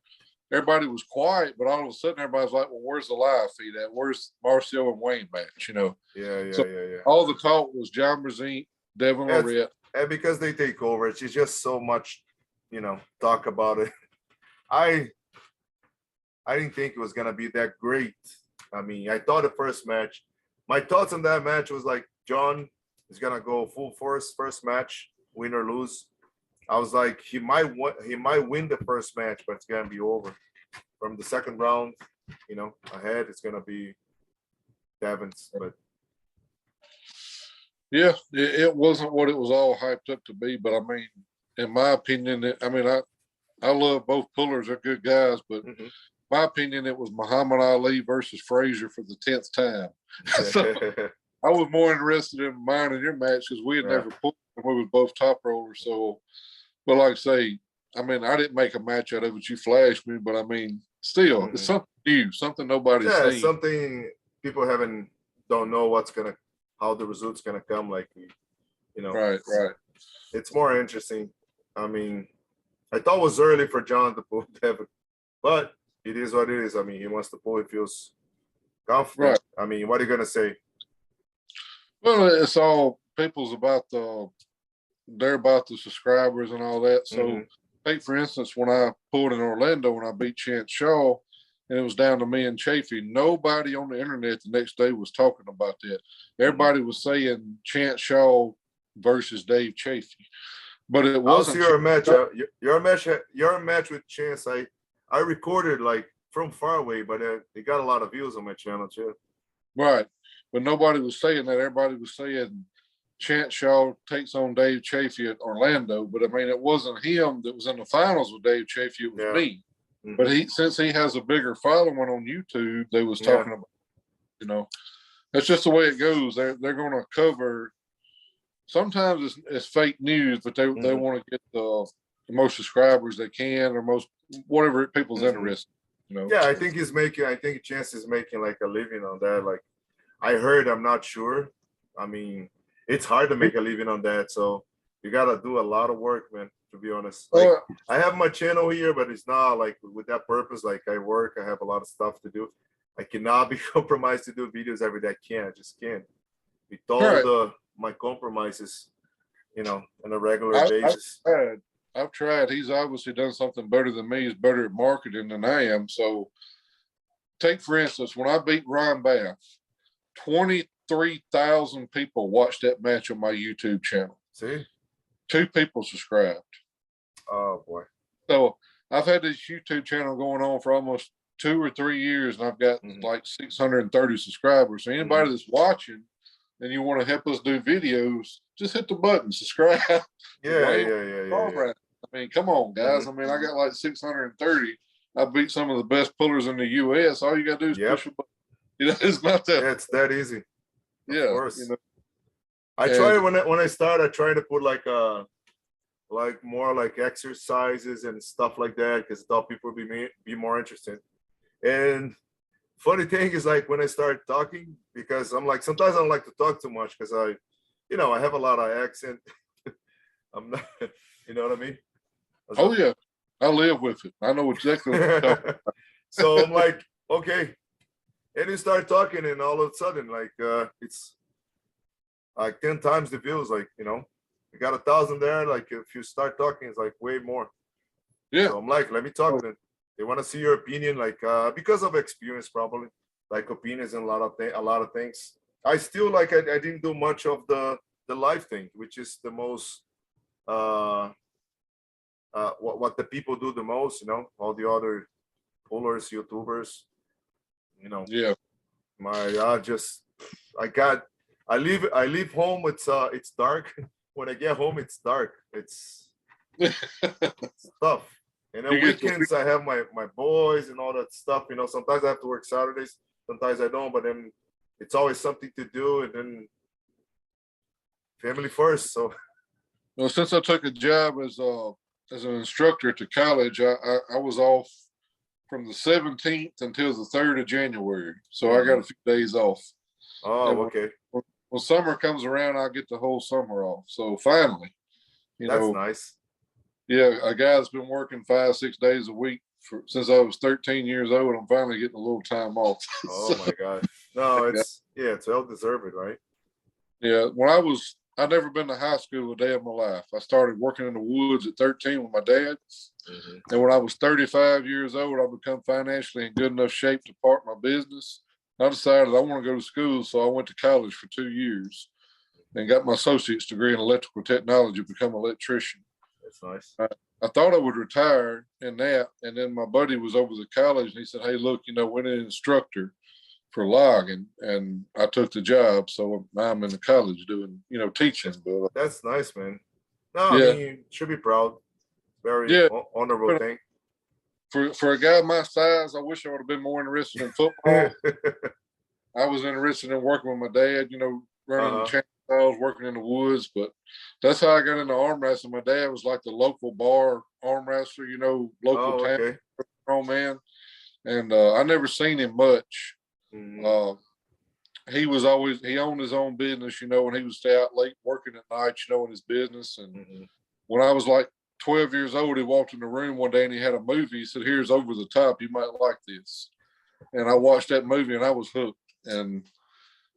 Speaker 2: everybody was quiet. But all of a sudden, everybody's like, "Well, where's the live feed at? Where's Marcel and Wayne match?" You know.
Speaker 1: Yeah.
Speaker 2: All the talk was John Brzezinski, Devin Lorette.
Speaker 1: And because they take over, it's just so much, you know, talk about it. I didn't think it was gonna be that great. I mean, I thought the first match, my thoughts on that match was like, John is gonna go full force first match, win or lose. I was like, he might win the first match, but it's gonna be over. From the second round, you know, ahead, it's gonna be Devin's. But
Speaker 2: yeah, it wasn't what it was all hyped up to be. But I mean, in my opinion, I love both pullers. They're good guys, but my opinion, it was Muhammad Ali versus Frazier for the 10th time. So I was more interested in mine and your match because we had never pulled, and we was both top rollers. So, but like I say, I mean, I didn't make a match out of it. You flashed me, but I mean, still, it's something new, something nobody's seen.
Speaker 1: Something people don't know how the result's gonna come. Like, you know,
Speaker 2: right.
Speaker 1: It's more interesting. I mean, I thought it was early for John to pull Devin, but it is what it is. I mean, he wants to pull. He feels confident.
Speaker 2: Right.
Speaker 1: I mean, what are you gonna say?
Speaker 2: Well, it's all people's they're about the subscribers and all that. So, take for instance, when I pulled in Orlando when I beat Chance Shaw, and it was down to me and Chafee, nobody on the internet the next day was talking about that. Everybody was saying Chance Shaw versus Dave Chafee, but it wasn't.
Speaker 1: Your match. Your match with Chance. I recorded like from far away, but it got a lot of views on my channel too.
Speaker 2: Right, but nobody was saying that. Everybody was saying Chance Shaw takes on Dave Chafee at Orlando, but I mean, it wasn't him that was in the finals with Dave Chafee. It was me. But since he has a bigger following on YouTube, they was talking about, you know, that's just the way it goes. They're going to cover. Sometimes it's fake news, but they want to get the most subscribers they can, or most whatever people's interested. You know.
Speaker 1: Yeah, I think Chance is making like a living on that. Like, I heard, I'm not sure. I mean, it's hard to make a living on that, so you gotta do a lot of work, man. To be honest, like, I have my channel here, but it's not like with that purpose. Like, I work, I have a lot of stuff to do. I cannot be compromised to do videos every day. I just can't. With all my compromises, you know, on a regular basis.
Speaker 2: I've tried. He's obviously done something better than me. He's better at marketing than I am. So, take for instance, when I beat Ryan Bath, 23,000 people watched that match on my YouTube channel.
Speaker 1: See?
Speaker 2: 2 people subscribed.
Speaker 1: Oh boy.
Speaker 2: So I've had this YouTube channel going on for almost 2 or 3 years, and I've got like 630 subscribers. So anybody that's watching and you want to help us do videos, just hit the button, subscribe.
Speaker 1: Yeah.
Speaker 2: I I mean, come on, guys. I mean, I got like 630. I beat some of the best pullers in the U.S. All you got to do is push a button. You know, it's not that.
Speaker 1: Yeah, it's that easy.
Speaker 2: Yeah,
Speaker 1: of course.
Speaker 2: You know,
Speaker 1: I try when I start. I try to put like more like exercises and stuff like that because I thought people would be more interested. And funny thing is like when I start talking, because I'm like sometimes I don't like to talk too much because I have a lot of accent. I'm not, you know what I mean?
Speaker 2: Oh yeah, I live with it. I know exactly what you're talking about.
Speaker 1: So I'm like, okay, and you start talking, and all of a sudden, like it's like 10 times the views. Like you got 1,000 there. Like if you start talking, it's like way more.
Speaker 2: Yeah.
Speaker 1: So I'm like, let me talk then. They want to see your opinion, like because of experience, probably like opinions and a lot of things. I still like I didn't do much of the live thing, which is the most what the people do the most. All the other pullers, YouTubers.
Speaker 2: Yeah.
Speaker 1: I leave home. It's dark. When I get home, it's dark. It's tough. And then weekends I have my boys and all that stuff. Sometimes I have to work Saturdays, sometimes I don't, but then it's always something to do, and then family first. So
Speaker 2: well, since I took a job as an instructor to college, I was off from the 17th until the 3rd of January. So I got a few days off.
Speaker 1: Oh, okay.
Speaker 2: When summer comes around, I get the whole summer off. So finally,
Speaker 1: that's nice.
Speaker 2: Yeah, a guy that's been working 5-6 days a week since I was 13 years old. I'm finally getting a little time off.
Speaker 1: Oh my gosh. No, it's well deserved, right?
Speaker 2: Yeah. I'd never been to high school a day of my life. I started working in the woods at 13 with my dad. And when I was 35 years old, I become financially in good enough shape to park my business. I decided I want to go to school, so I went to college for 2 years and got my associate's degree in electrical technology, become an electrician.
Speaker 1: That's nice.
Speaker 2: I thought I would retire in that, and then my buddy was over the college, and he said, "Hey, look, we need an instructor for logging," and I took the job. So now I'm in the college doing, teaching. But
Speaker 1: that's nice, man. No, I mean, you should be proud. Very honorable thing.
Speaker 2: For a guy my size, I wish I would have been more interested in football. I was interested in working with my dad, running the chainsaws, working in the woods, but that's how I got into arm wrestling. My dad was like the local bar arm wrestler, local town strong man. And I never seen him much. He owned his own business, and he would stay out late working at night, in his business. And when I was like 12 years old, he walked in the room one day and he had a movie. He said, "Here's Over the Top. You might like this." And I watched that movie and I was hooked. And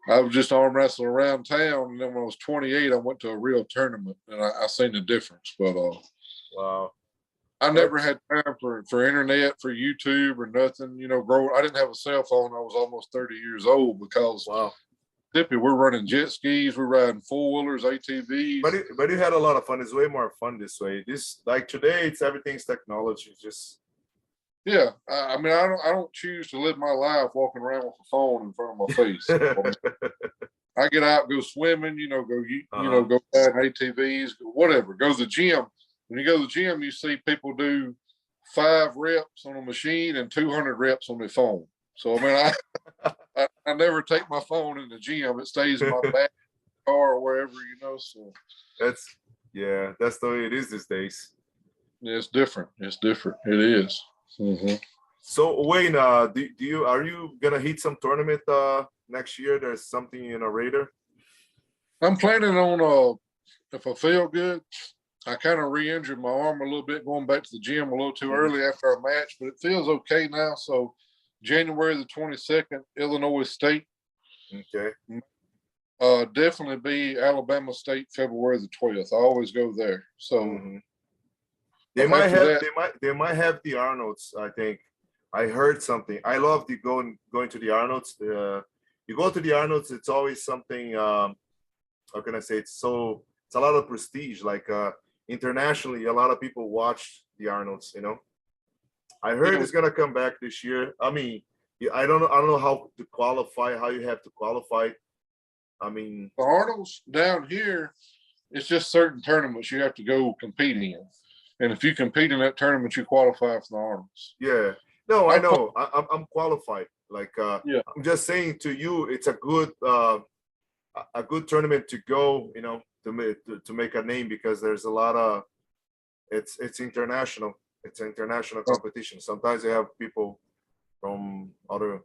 Speaker 2: I was just arm wrestling around town. And then when I was 28, I went to a real tournament and I seen the difference. But
Speaker 1: wow.
Speaker 2: I never had time for internet, for YouTube or nothing. I didn't have a cell phone. I was almost 30 years old because Mississippi, we're running jet skis, we're riding 4-wheelers, ATVs.
Speaker 1: But you had a lot of fun. It's way more fun this way. This like today, it's everything's technology. Just
Speaker 2: I mean, I don't choose to live my life walking around with a phone in front of my face. I get out, go swimming, go ride ATVs, whatever. Go to the gym. When you go to the gym, you see people do 5 reps on a machine and 200 reps on their phone. So, I mean, I never take my phone in the gym. It stays in my back car or wherever, so.
Speaker 1: That's the way it is these days.
Speaker 2: Yeah, it's different. It's different. It is.
Speaker 1: So, Wayne, are you going to hit some tournament next year? There's something in a radar?
Speaker 2: I'm planning on, if I feel good, I kind of re-injured my arm a little bit going back to the gym a little too early after our match, but it feels okay now. So January the 22nd, Illinois State.
Speaker 1: Okay.
Speaker 2: Definitely be Alabama State February the 12th. I always go there. So
Speaker 1: they might have the Arnolds, I think. I heard something. I love going to the Arnolds. You go to the Arnolds, it's always something how can I say it's a lot of prestige. Like internationally, a lot of people watch the Arnolds, I heard it's gonna come back this year. I mean, I don't know how to qualify, how you have to qualify. I mean,
Speaker 2: the Arnolds down here, it's just certain tournaments you have to go compete in. And if you compete in that tournament, you qualify for the Arnold's.
Speaker 1: Yeah. No, I
Speaker 2: I
Speaker 1: know. I'm qualified. Like
Speaker 2: Yeah.
Speaker 1: I'm just saying to you, it's a good tournament to go. You know, to make a name, because there's a lot of it's international. It's an international competition. Sometimes they have people from other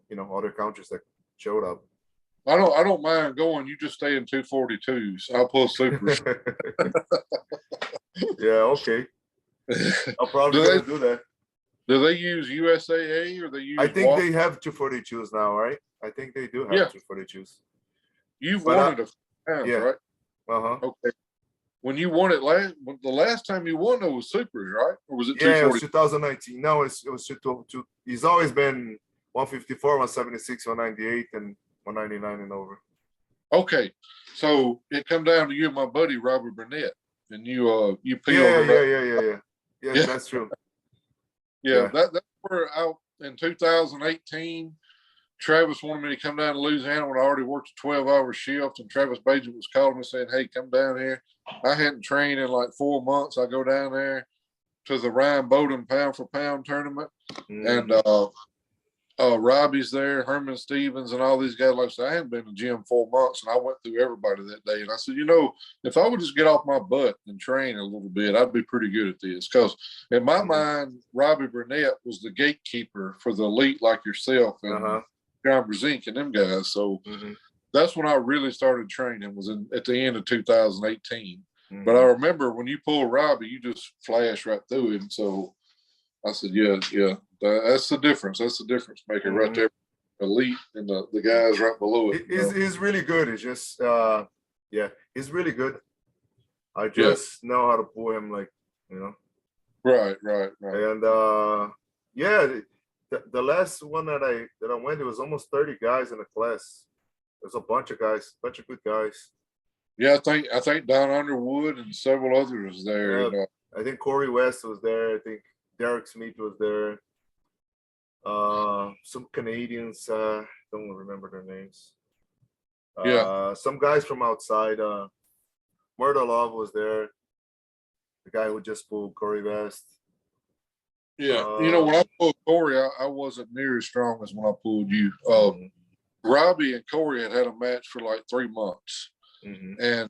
Speaker 1: countries that showed up.
Speaker 2: I don't mind going. You just stay in 242s. I'll pull supers.
Speaker 1: Yeah, okay. I'm probably
Speaker 2: do
Speaker 1: gonna
Speaker 2: they
Speaker 1: do that.
Speaker 2: do they use USAA or they use
Speaker 1: I think
Speaker 2: WAP?
Speaker 1: they have 242s now, right? I think they do have
Speaker 2: Yeah.
Speaker 1: 242s.
Speaker 2: You've
Speaker 1: But
Speaker 2: won it a few times,
Speaker 1: yeah.
Speaker 2: right?
Speaker 1: Uh-huh.
Speaker 2: Okay. When you won it the last time you won, it was supers, right? Or was it
Speaker 1: Yeah, it
Speaker 2: 240?
Speaker 1: was 2019. No, it was he's always been 154, 176, 198, and 199 and over.
Speaker 2: Okay, so it come down to you and my buddy Robert Burnett, and you peeled.
Speaker 1: Yeah. Yes,
Speaker 2: Yeah.
Speaker 1: that's true.
Speaker 2: Yeah, that's where out in 2018, Travis wanted me to come down to Louisiana when I already worked a 12-hour shift, and Travis Bajan was calling me saying, "Hey, come down here." I hadn't trained in like 4 months. I go down there to the Ryan Bowden pound for pound tournament, and Robbie's there, Herman Stevens, and all these guys. Like I said, I hadn't been to the gym 4 months, and I went through everybody that day. And I said, if I would just get off my butt and train a little bit, I'd be pretty good at this. Because in my mind, Robbie Burnett was the gatekeeper for the elite like yourself and John Brzezinski and them guys. So that's when I really started training, was at the end of 2018. But I remember when you pulled Robbie, you just flashed right through him. So I said, yeah. That's the difference. That's the difference maker right there. Elite and the guys right below it.
Speaker 1: He's really good. It's just he's really good. I just know how to pull him, like,
Speaker 2: Right.
Speaker 1: And the last one that I went, there was almost 30 guys in the class. There's a bunch of good guys.
Speaker 2: Yeah, I think Don Underwood and several others there.
Speaker 1: I think Corey West was there. I think Derek Smith was there. Some Canadians, don't remember their names. Some guys from outside. Murdelov was there, the guy who just pulled Corey West.
Speaker 2: Yeah, when I pulled Corey, I wasn't near as strong as when I pulled you. Robbie and Corey had a match for like 3 months, and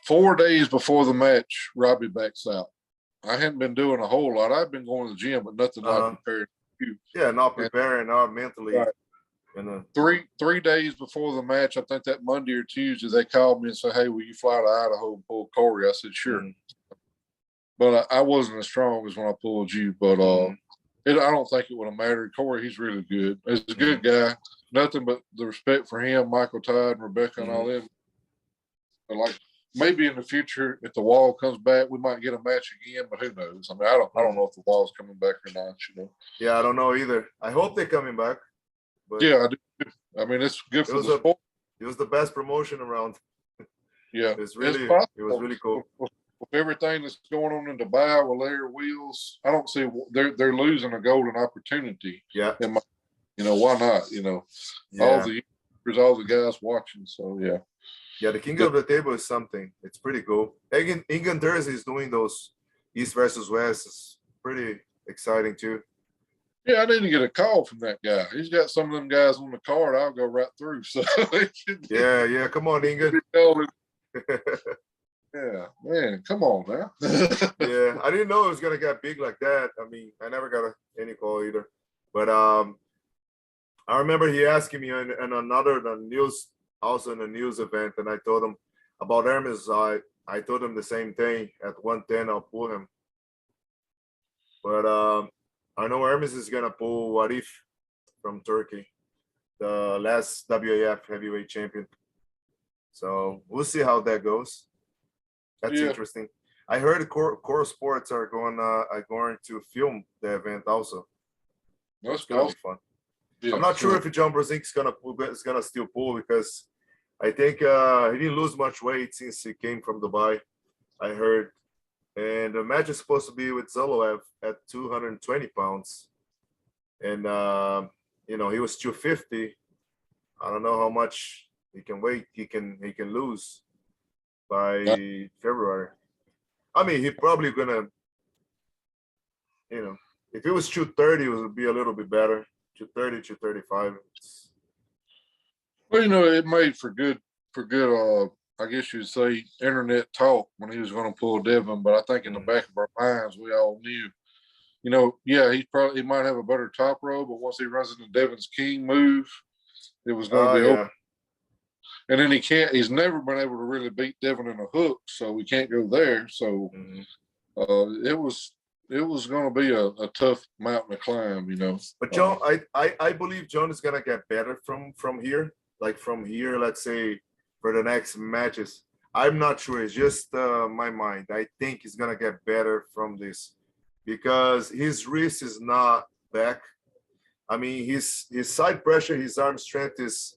Speaker 2: 4 days before the match, Robbie backs out. I hadn't been doing a whole lot. I've been going to the gym, but nothing like prepared.
Speaker 1: Yeah, not preparing, not mentally.
Speaker 2: Right.
Speaker 1: And
Speaker 2: 3 days before the match, I think that Monday or Tuesday, they called me and said, "Hey, will you fly to Idaho and pull Corey?" I said, "Sure." But I wasn't as strong as when I pulled you. But I don't think it would have mattered. Corey, he's really good. He's a good guy. Nothing but the respect for him, Michael Todd, and Rebecca, and all them. But like maybe in the future, if the wall comes back, we might get a match again. But who knows? I mean, I don't know if the wall's coming back or not.
Speaker 1: Yeah, I don't know either. I hope they're coming back. But
Speaker 2: yeah, I do. I mean, it's good for the sport.
Speaker 1: It was the best promotion around.
Speaker 2: Yeah,
Speaker 1: it was really cool.
Speaker 2: With everything that's going on in Dubai with Larry Wheels, I don't see they're losing a golden opportunity.
Speaker 1: Yeah,
Speaker 2: why not? All the guys watching. So yeah.
Speaker 1: Yeah, the King of the Table is something. It's pretty cool. England Thursday is doing those East versus West. It's pretty exciting too.
Speaker 2: Yeah, I need to get a call from that guy. He's got some of them guys on the card. I'll go right through. So
Speaker 1: yeah. Come on, England.
Speaker 2: Yeah, man, come on now.
Speaker 1: Yeah, I didn't know it was gonna get big like that. I mean, I never got any call either. But I remember he asking me in the news, also in a news event, and I told him about Hermes. I told him the same thing. At 110, I'll pull him. But I know Hermes is gonna pull Arif from Turkey, the last WAF heavyweight champion. So we'll see how that goes. That's interesting. I heard Core Sports are going to film the event also.
Speaker 2: That's
Speaker 1: gonna be fun. Yeah, I'm not sure if John Brzezinski's gonna still pull, because I think he didn't lose much weight since he came from Dubai, I heard. And the match is supposed to be with Zoloev at 220 pounds. And he was 250. I don't know how much he can weight. He can lose by February. I mean, he probably gonna you know, if it was 230, it would be a little bit better. 230, 235.
Speaker 2: Well, it made for good, I guess you'd say, internet talk when he was going to pull Devin. But I think in the back of our minds, we all knew, yeah, he might have a better top row, but once he runs into Devin's king move, it was going to be open. And then he's never been able to really beat Devin in a hook, so we can't go there. So it was going to be a tough mountain to climb,
Speaker 1: But John, I believe John is going to get better from here. Like from here, let's say for the next matches. I'm not sure. It's just my mind. I think he's going to get better from this because his wrist is not back. I mean, his side pressure, his arm strength is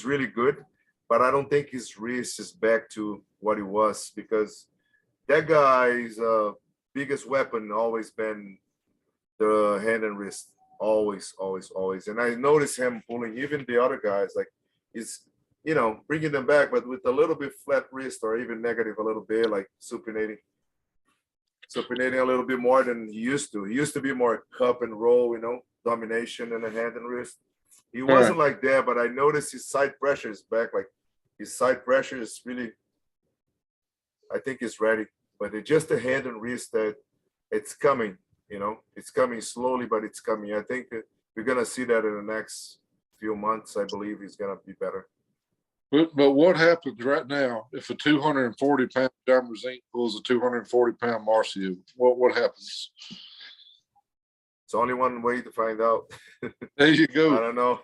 Speaker 1: really good, but I don't think his wrist is back to what it was because that guy's biggest weapon always been the hand and wrist. Always, always, always. And I noticed him pulling even the other guys, like he's, bringing them back, but with a little bit flat wrist or even negative a little bit, like supinating a little bit more than he used to. He used to be more cup and roll, domination in the hand and wrist. He wasn't like that, but I noticed his side pressure is back. Like his side pressure is really, I think it's ready. But it's just the hand and wrist that it's coming, it's coming slowly, but it's coming. I think we're going to see that in the next few months. I believe he's going to be better.
Speaker 2: But what happens right now if a 240-pound John Brzezinski pulls a 240-pound Marcio? What happens?
Speaker 1: It's only one way to find out.
Speaker 2: There you go.
Speaker 1: I don't know.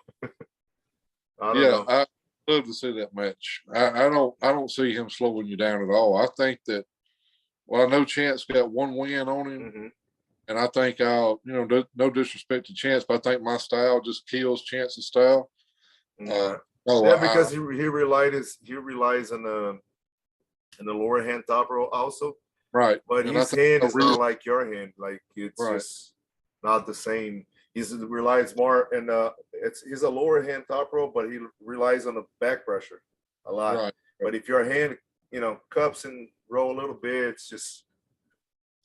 Speaker 2: I'd love to see that match. I don't see him slowing you down at all. I think that, I know Chance got one win on him, and I think no disrespect to Chance, but I think my style just kills Chance's style. Because
Speaker 1: he relies on the lower hand top row also.
Speaker 2: Right.
Speaker 1: But his hand is not like your hand. Like it's just not the same. He relies more and he's a lower hand top row, but he relies on the back pressure a lot. Right. But if your hand, cups and roll a little bit, it's just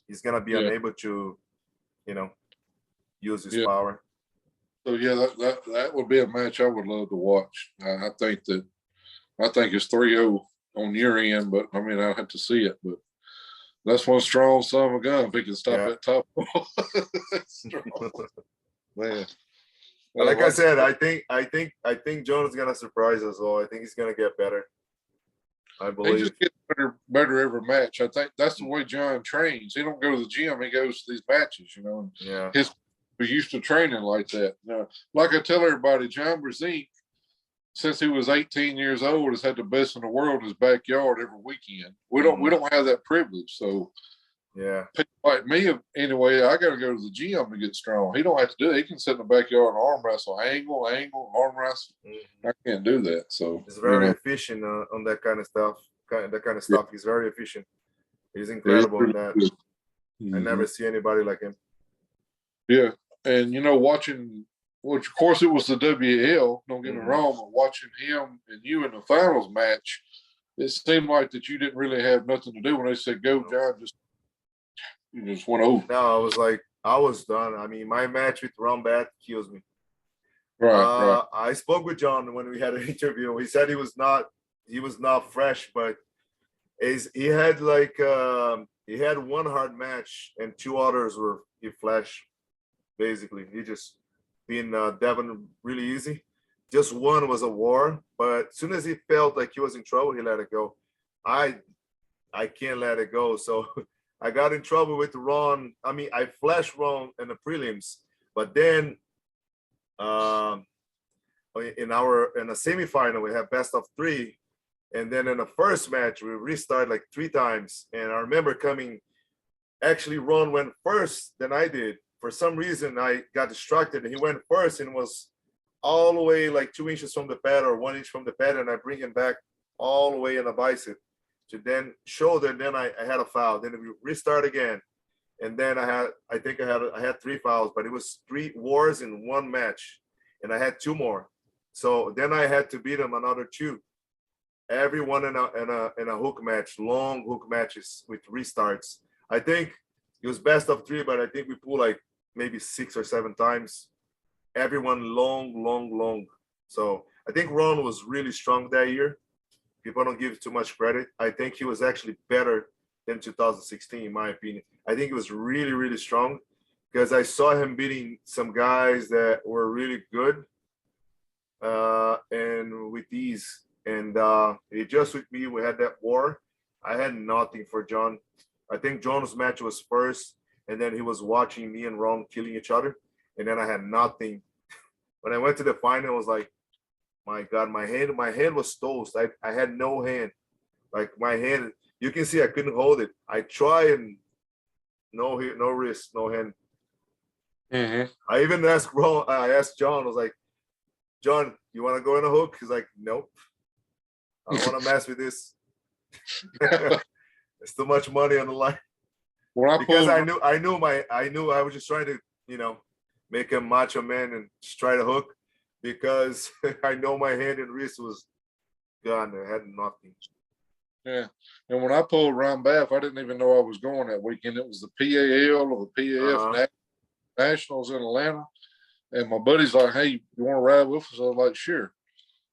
Speaker 1: he's gonna be unable to, use his power.
Speaker 2: So that would be a match I would love to watch. I think it's 3-0 on your end, but I mean I'll have to see it. But that's one strong son of a gun if he can stop that top. Man.
Speaker 1: Like I said, I think John is gonna surprise us all. I think he's gonna get better. I believe
Speaker 2: he just gets better every match. I think that's the way John trains. He don't go to the gym; he goes to these matches. We're used to training like that. Like I tell everybody, John Brzezinski, since he was 18 years old, has had the best in the world in his backyard every weekend. We don't have that privilege. So people like me, anyway, I got to go to the gym to get strong. He don't have to do it. He can sit in the backyard and arm wrestle, angle, arm wrestle. I can't do that. So
Speaker 1: he's very efficient on that kind of stuff. Stuff. He's very efficient. He's incredible in that. I never see anybody like him.
Speaker 2: Yeah. And, watching, which of course it was the WL, don't get me wrong, but watching him and you in the finals match, it seemed like that you didn't really have nothing to do when they said, go, John, you just went over.
Speaker 1: No, I was done. I mean, my match with Rombat kills me.
Speaker 2: Right.
Speaker 1: I spoke with John when we had an interview. He said he was not fresh, but he had he had one hard match and two others were he flashed. Basically, he just being Devin really easy. Just one was a war, but as soon as he felt like he was in trouble, he let it go. I can't let it go. So I got in trouble with Ron. I mean, I flashed Ron in the prelims, but then in a semifinal we have best of 3, and then in the first match we restarted like 3 times. And I remember actually Ron went first than I did. For some reason, I got distracted and he went first and was all the way like 2 inches from the pad or 1 inch from the pad. And I bring him back all the way in the bicep to then shoulder. And then I had a foul. Then we restart again. And then I had 3 fouls, but it was 3 wars in 1 match. And I had 2 more. So then I had to beat him another 2. Everyone in a hook match, long hook matches with restarts. I think It was best of 3, but I think we pulled like maybe 6 or 7 times. Everyone long. So I think Ron was really strong that year. People don't give too much credit. I think he was actually better than 2016, in my opinion. I think he was really strong because I saw him beating some guys that were really good and with ease. And it just with me, we had that war. I had nothing for John. I think John's match was first, and then he was watching me and Ron killing each other. And then I had nothing. When I went to the final, I was like, my God, my hand was toast. I had no hand. Like my hand, you can see I couldn't hold it. I tried and no wrist, no hand.
Speaker 2: Mm-hmm.
Speaker 1: I even asked Ron, I asked John, I was like, John, you want to go in a hook? He's like, nope. I don't want to mess with this. It's too much money on the line. Because I knew I was just trying to, make a macho man and just try to hook because I know my hand and wrist was gone. I had nothing.
Speaker 2: Yeah. And when I pulled Ron Baff, I didn't even know I was going that weekend. It was the PAL or the PAF Nationals in Atlanta. And my buddy's like, hey, you want to ride with us? I was like, sure.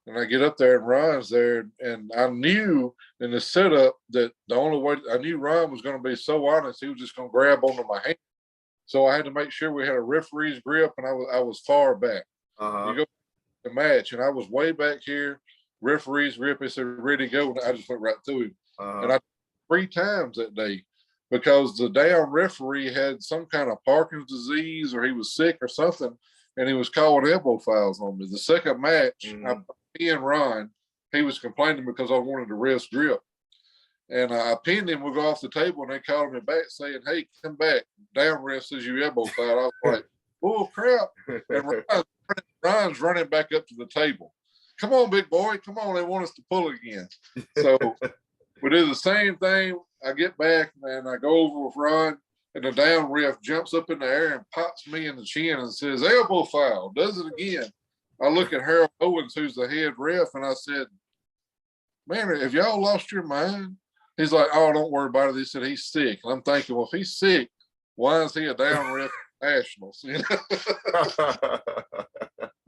Speaker 2: And I get up there and Ron's there. And I knew in the setup that the only way I knew Ron was going to be so honest, he was just going to grab onto my hand. So I had to make sure we had a referee's grip and I was far back. You go to the match and I was way back here. Referee's grip, he said, ready to go. And I just went right through him. And I 3 times that day because the down referee had some kind of Parkinson's disease or he was sick or something. And he was calling elbow fouls on me. The second match, me and Ron, he was complaining because I wanted to rest grip. And I pinned him. We go off the table, and they called me back saying, hey, come back. Down ref says you elbow foul. I was like, oh, crap. And Ron's running back up to the table. Come on, big boy. Come on. They want us to pull again. So we do the same thing. I get back, and I go over with Ron. And the down ref jumps up in the air and pops me in the chin and says, elbow foul, does it again. I look at Harold Owens, who's the head ref, and I said, man, have y'all lost your mind? He's like, oh, don't worry about it. He said, he's sick. And I'm thinking, well, if he's sick, why is he a down ref at Nationals?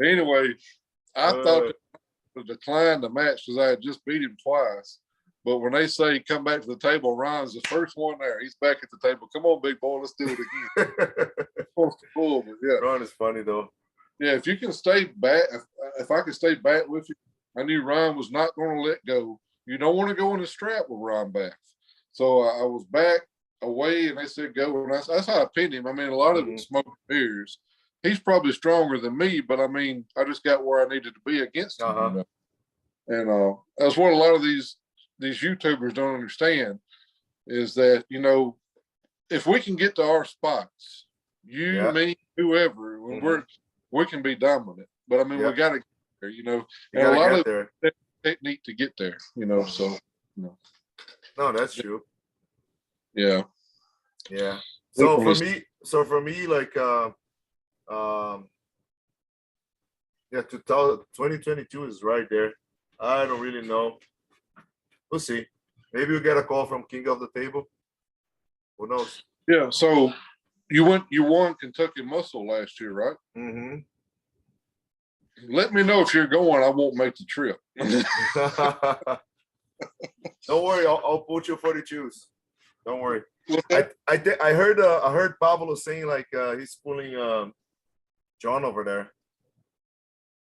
Speaker 2: Anyway, I thought to decline the match because I had just beat him twice. But when they say come back to the table, Ron's the first one there. He's back at the table. Come on, big boy, let's do it again. Yeah.
Speaker 1: Ron is funny though.
Speaker 2: Yeah, if you can stay back, if I could stay back with you, I knew Ron was not going to let go. You don't want to go in the strap with Ron Baff. So I was back away, and they said go, and that's how I pinned him. I mean, a lot of it smoking beers. He's probably stronger than me, but I mean, I just got where I needed to be against him. And that's what a lot of these YouTubers don't understand is that, if we can get to our spots, me, whoever, we can be dominant. But I mean, we got to get there, and a lot of technique to get there, so.
Speaker 1: No, that's true.
Speaker 2: Yeah.
Speaker 1: Yeah. So for me, like, 2022 is right there. I don't really know. We'll see. Maybe we'll get a call from King of the Table. Who knows?
Speaker 2: Yeah. So you won Kentucky Muscle last year, right?
Speaker 1: Mm-hmm.
Speaker 2: Let me know if you're going. I won't make the trip.
Speaker 1: Don't worry. I'll put you for the choose. Don't worry. I heard Pablo saying like he's pulling John over there.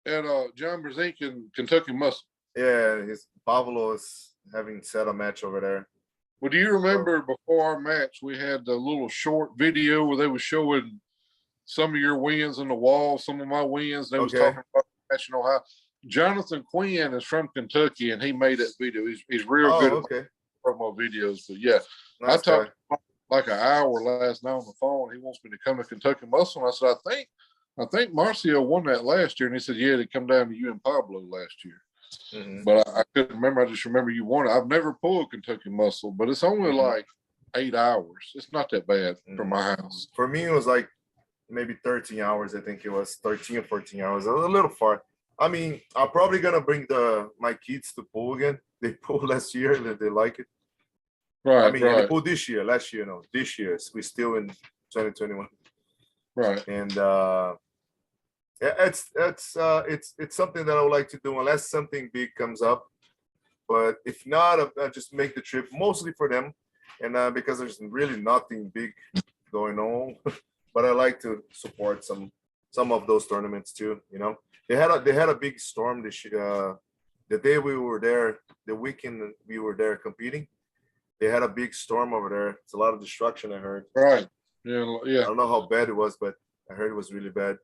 Speaker 2: And John Brzezinski and Kentucky Muscle.
Speaker 1: Yeah, Pablo is having set a match over there.
Speaker 2: Well, do you remember before our match, we had a little short video where they were showing some of your wins on the wall, some of my wins. They was talking about match in Ohio. Jonathan Quinn is from Kentucky, and he made that video. He's real good at promo videos. But yeah, nice I talked like an hour last night on the phone. He wants me to come to Kentucky Muscle. And I said, I think Marcio won that last year. And he said, yeah, they come down to you and Pablo last year. Mm-hmm. But I couldn't remember. I just remember you won it. I've never pulled Kentucky Muscle, but it's only like 8 hours. It's not that bad from my house.
Speaker 1: For me, it was like maybe 13 hours. I think it was 13 or 14 hours. A little far. I mean, I'm probably going to bring my kids to pull again. They pulled last year and they like it.
Speaker 2: Right,
Speaker 1: I mean, we
Speaker 2: right,
Speaker 1: pulled this year, last year, no, this year. We still in 2021,
Speaker 2: right.
Speaker 1: and yeah, it's something that I would like to do unless something big comes up. But if not, I just make the trip mostly for them, and because there's really nothing big going on. But I like to support some of those tournaments too. You know, they had a big storm this year. The day we were there, the weekend we were there competing, they had a big storm over there. It's a lot of destruction. I heard.
Speaker 2: Right. Yeah,
Speaker 1: I
Speaker 2: yeah.
Speaker 1: don't know how bad it was, but I heard it was really bad.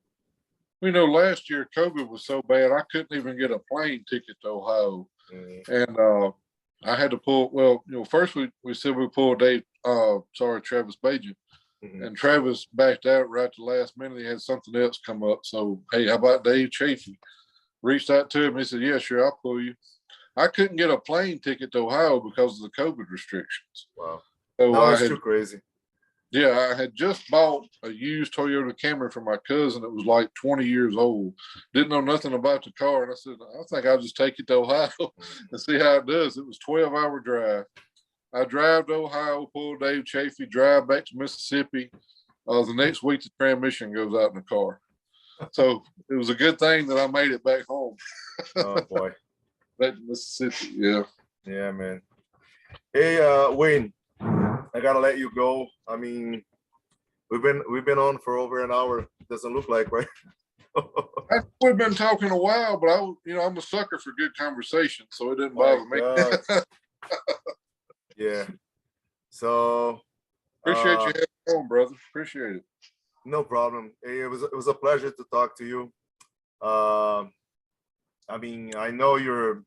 Speaker 2: We know last year COVID was so bad I couldn't even get a plane ticket to Ohio. And I had to pull. Well, first we said we pulled Travis Bajan, and Travis backed out right at the last minute. He had something else come up. So hey, how about Dave Chafee? Reached out to him. He said, "Yeah, sure, I'll pull you." I couldn't get a plane ticket to Ohio because of the COVID restrictions.
Speaker 1: Wow.
Speaker 2: So
Speaker 1: No, it's too crazy.
Speaker 2: Yeah, I had just bought a used Toyota Camry for my cousin. It was like 20 years old. Didn't know nothing about the car. And I said, I think I'll just take it to Ohio and see how it does. It was a 12-hour drive. I drive to Ohio, pull Dave Chafee, drive back to Mississippi. The next week, the transmission goes out in the car. So it was a good thing that I made it back home.
Speaker 1: Oh, boy.
Speaker 2: Back to Mississippi, yeah.
Speaker 1: Yeah, man. Hey, Wayne, I gotta let you go. I mean, we've been on for over an hour. Doesn't look like, right?
Speaker 2: We've been talking a while, but I'm a sucker for good conversation, so it didn't bother me.
Speaker 1: Yeah. So
Speaker 2: appreciate you having me on, brother. Appreciate it.
Speaker 1: No problem. Hey, it was a pleasure to talk to you. I mean, I know you're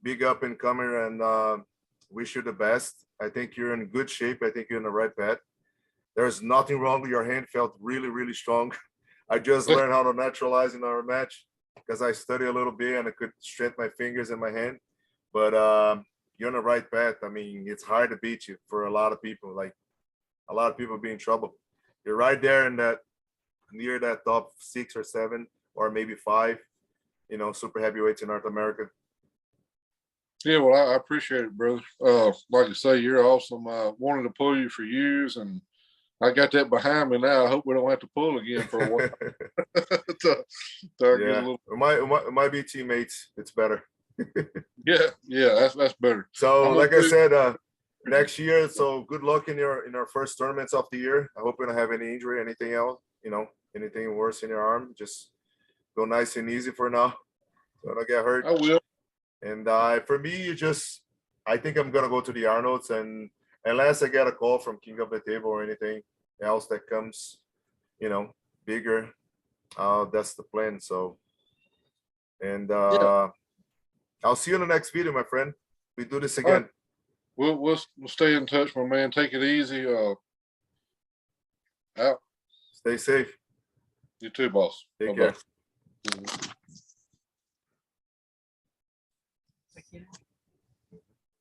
Speaker 1: big up and comer, and wish you the best. I think you're in good shape. I think you're in the right path. There's nothing wrong with your hand. Felt really, really strong. I just learned how to naturalize in our match because I studied a little bit and I could strengthen my fingers and my hand. But you're on the right path. I mean, it's hard to beat you for a lot of people. Like a lot of people be in trouble. You're right there in that near that top 6 or 7 or maybe 5, super heavyweights in North America.
Speaker 2: Yeah, well, I appreciate it, brother. Like I say, you're awesome. I wanted to pull you for years, and I got that behind me now. I hope we don't have to pull again for a while.
Speaker 1: Yeah, it might be teammates. It's better.
Speaker 2: yeah, that's better.
Speaker 1: So, like I said, next year. So, good luck in our first tournaments of the year. I hope you don't have any injury, anything else. Anything worse in your arm. Just go nice and easy for now. Don't get hurt.
Speaker 2: I will.
Speaker 1: And for me, I think I'm gonna go to the Arnolds, and unless I get a call from King of the Table or anything else that comes, bigger, that's the plan. So, and I'll see you in the next video, my friend. We do this again.
Speaker 2: Right. We'll stay in touch, my man. Take it easy. Out.
Speaker 1: Stay safe.
Speaker 2: You too, boss.
Speaker 1: Take care.
Speaker 2: Mm-hmm.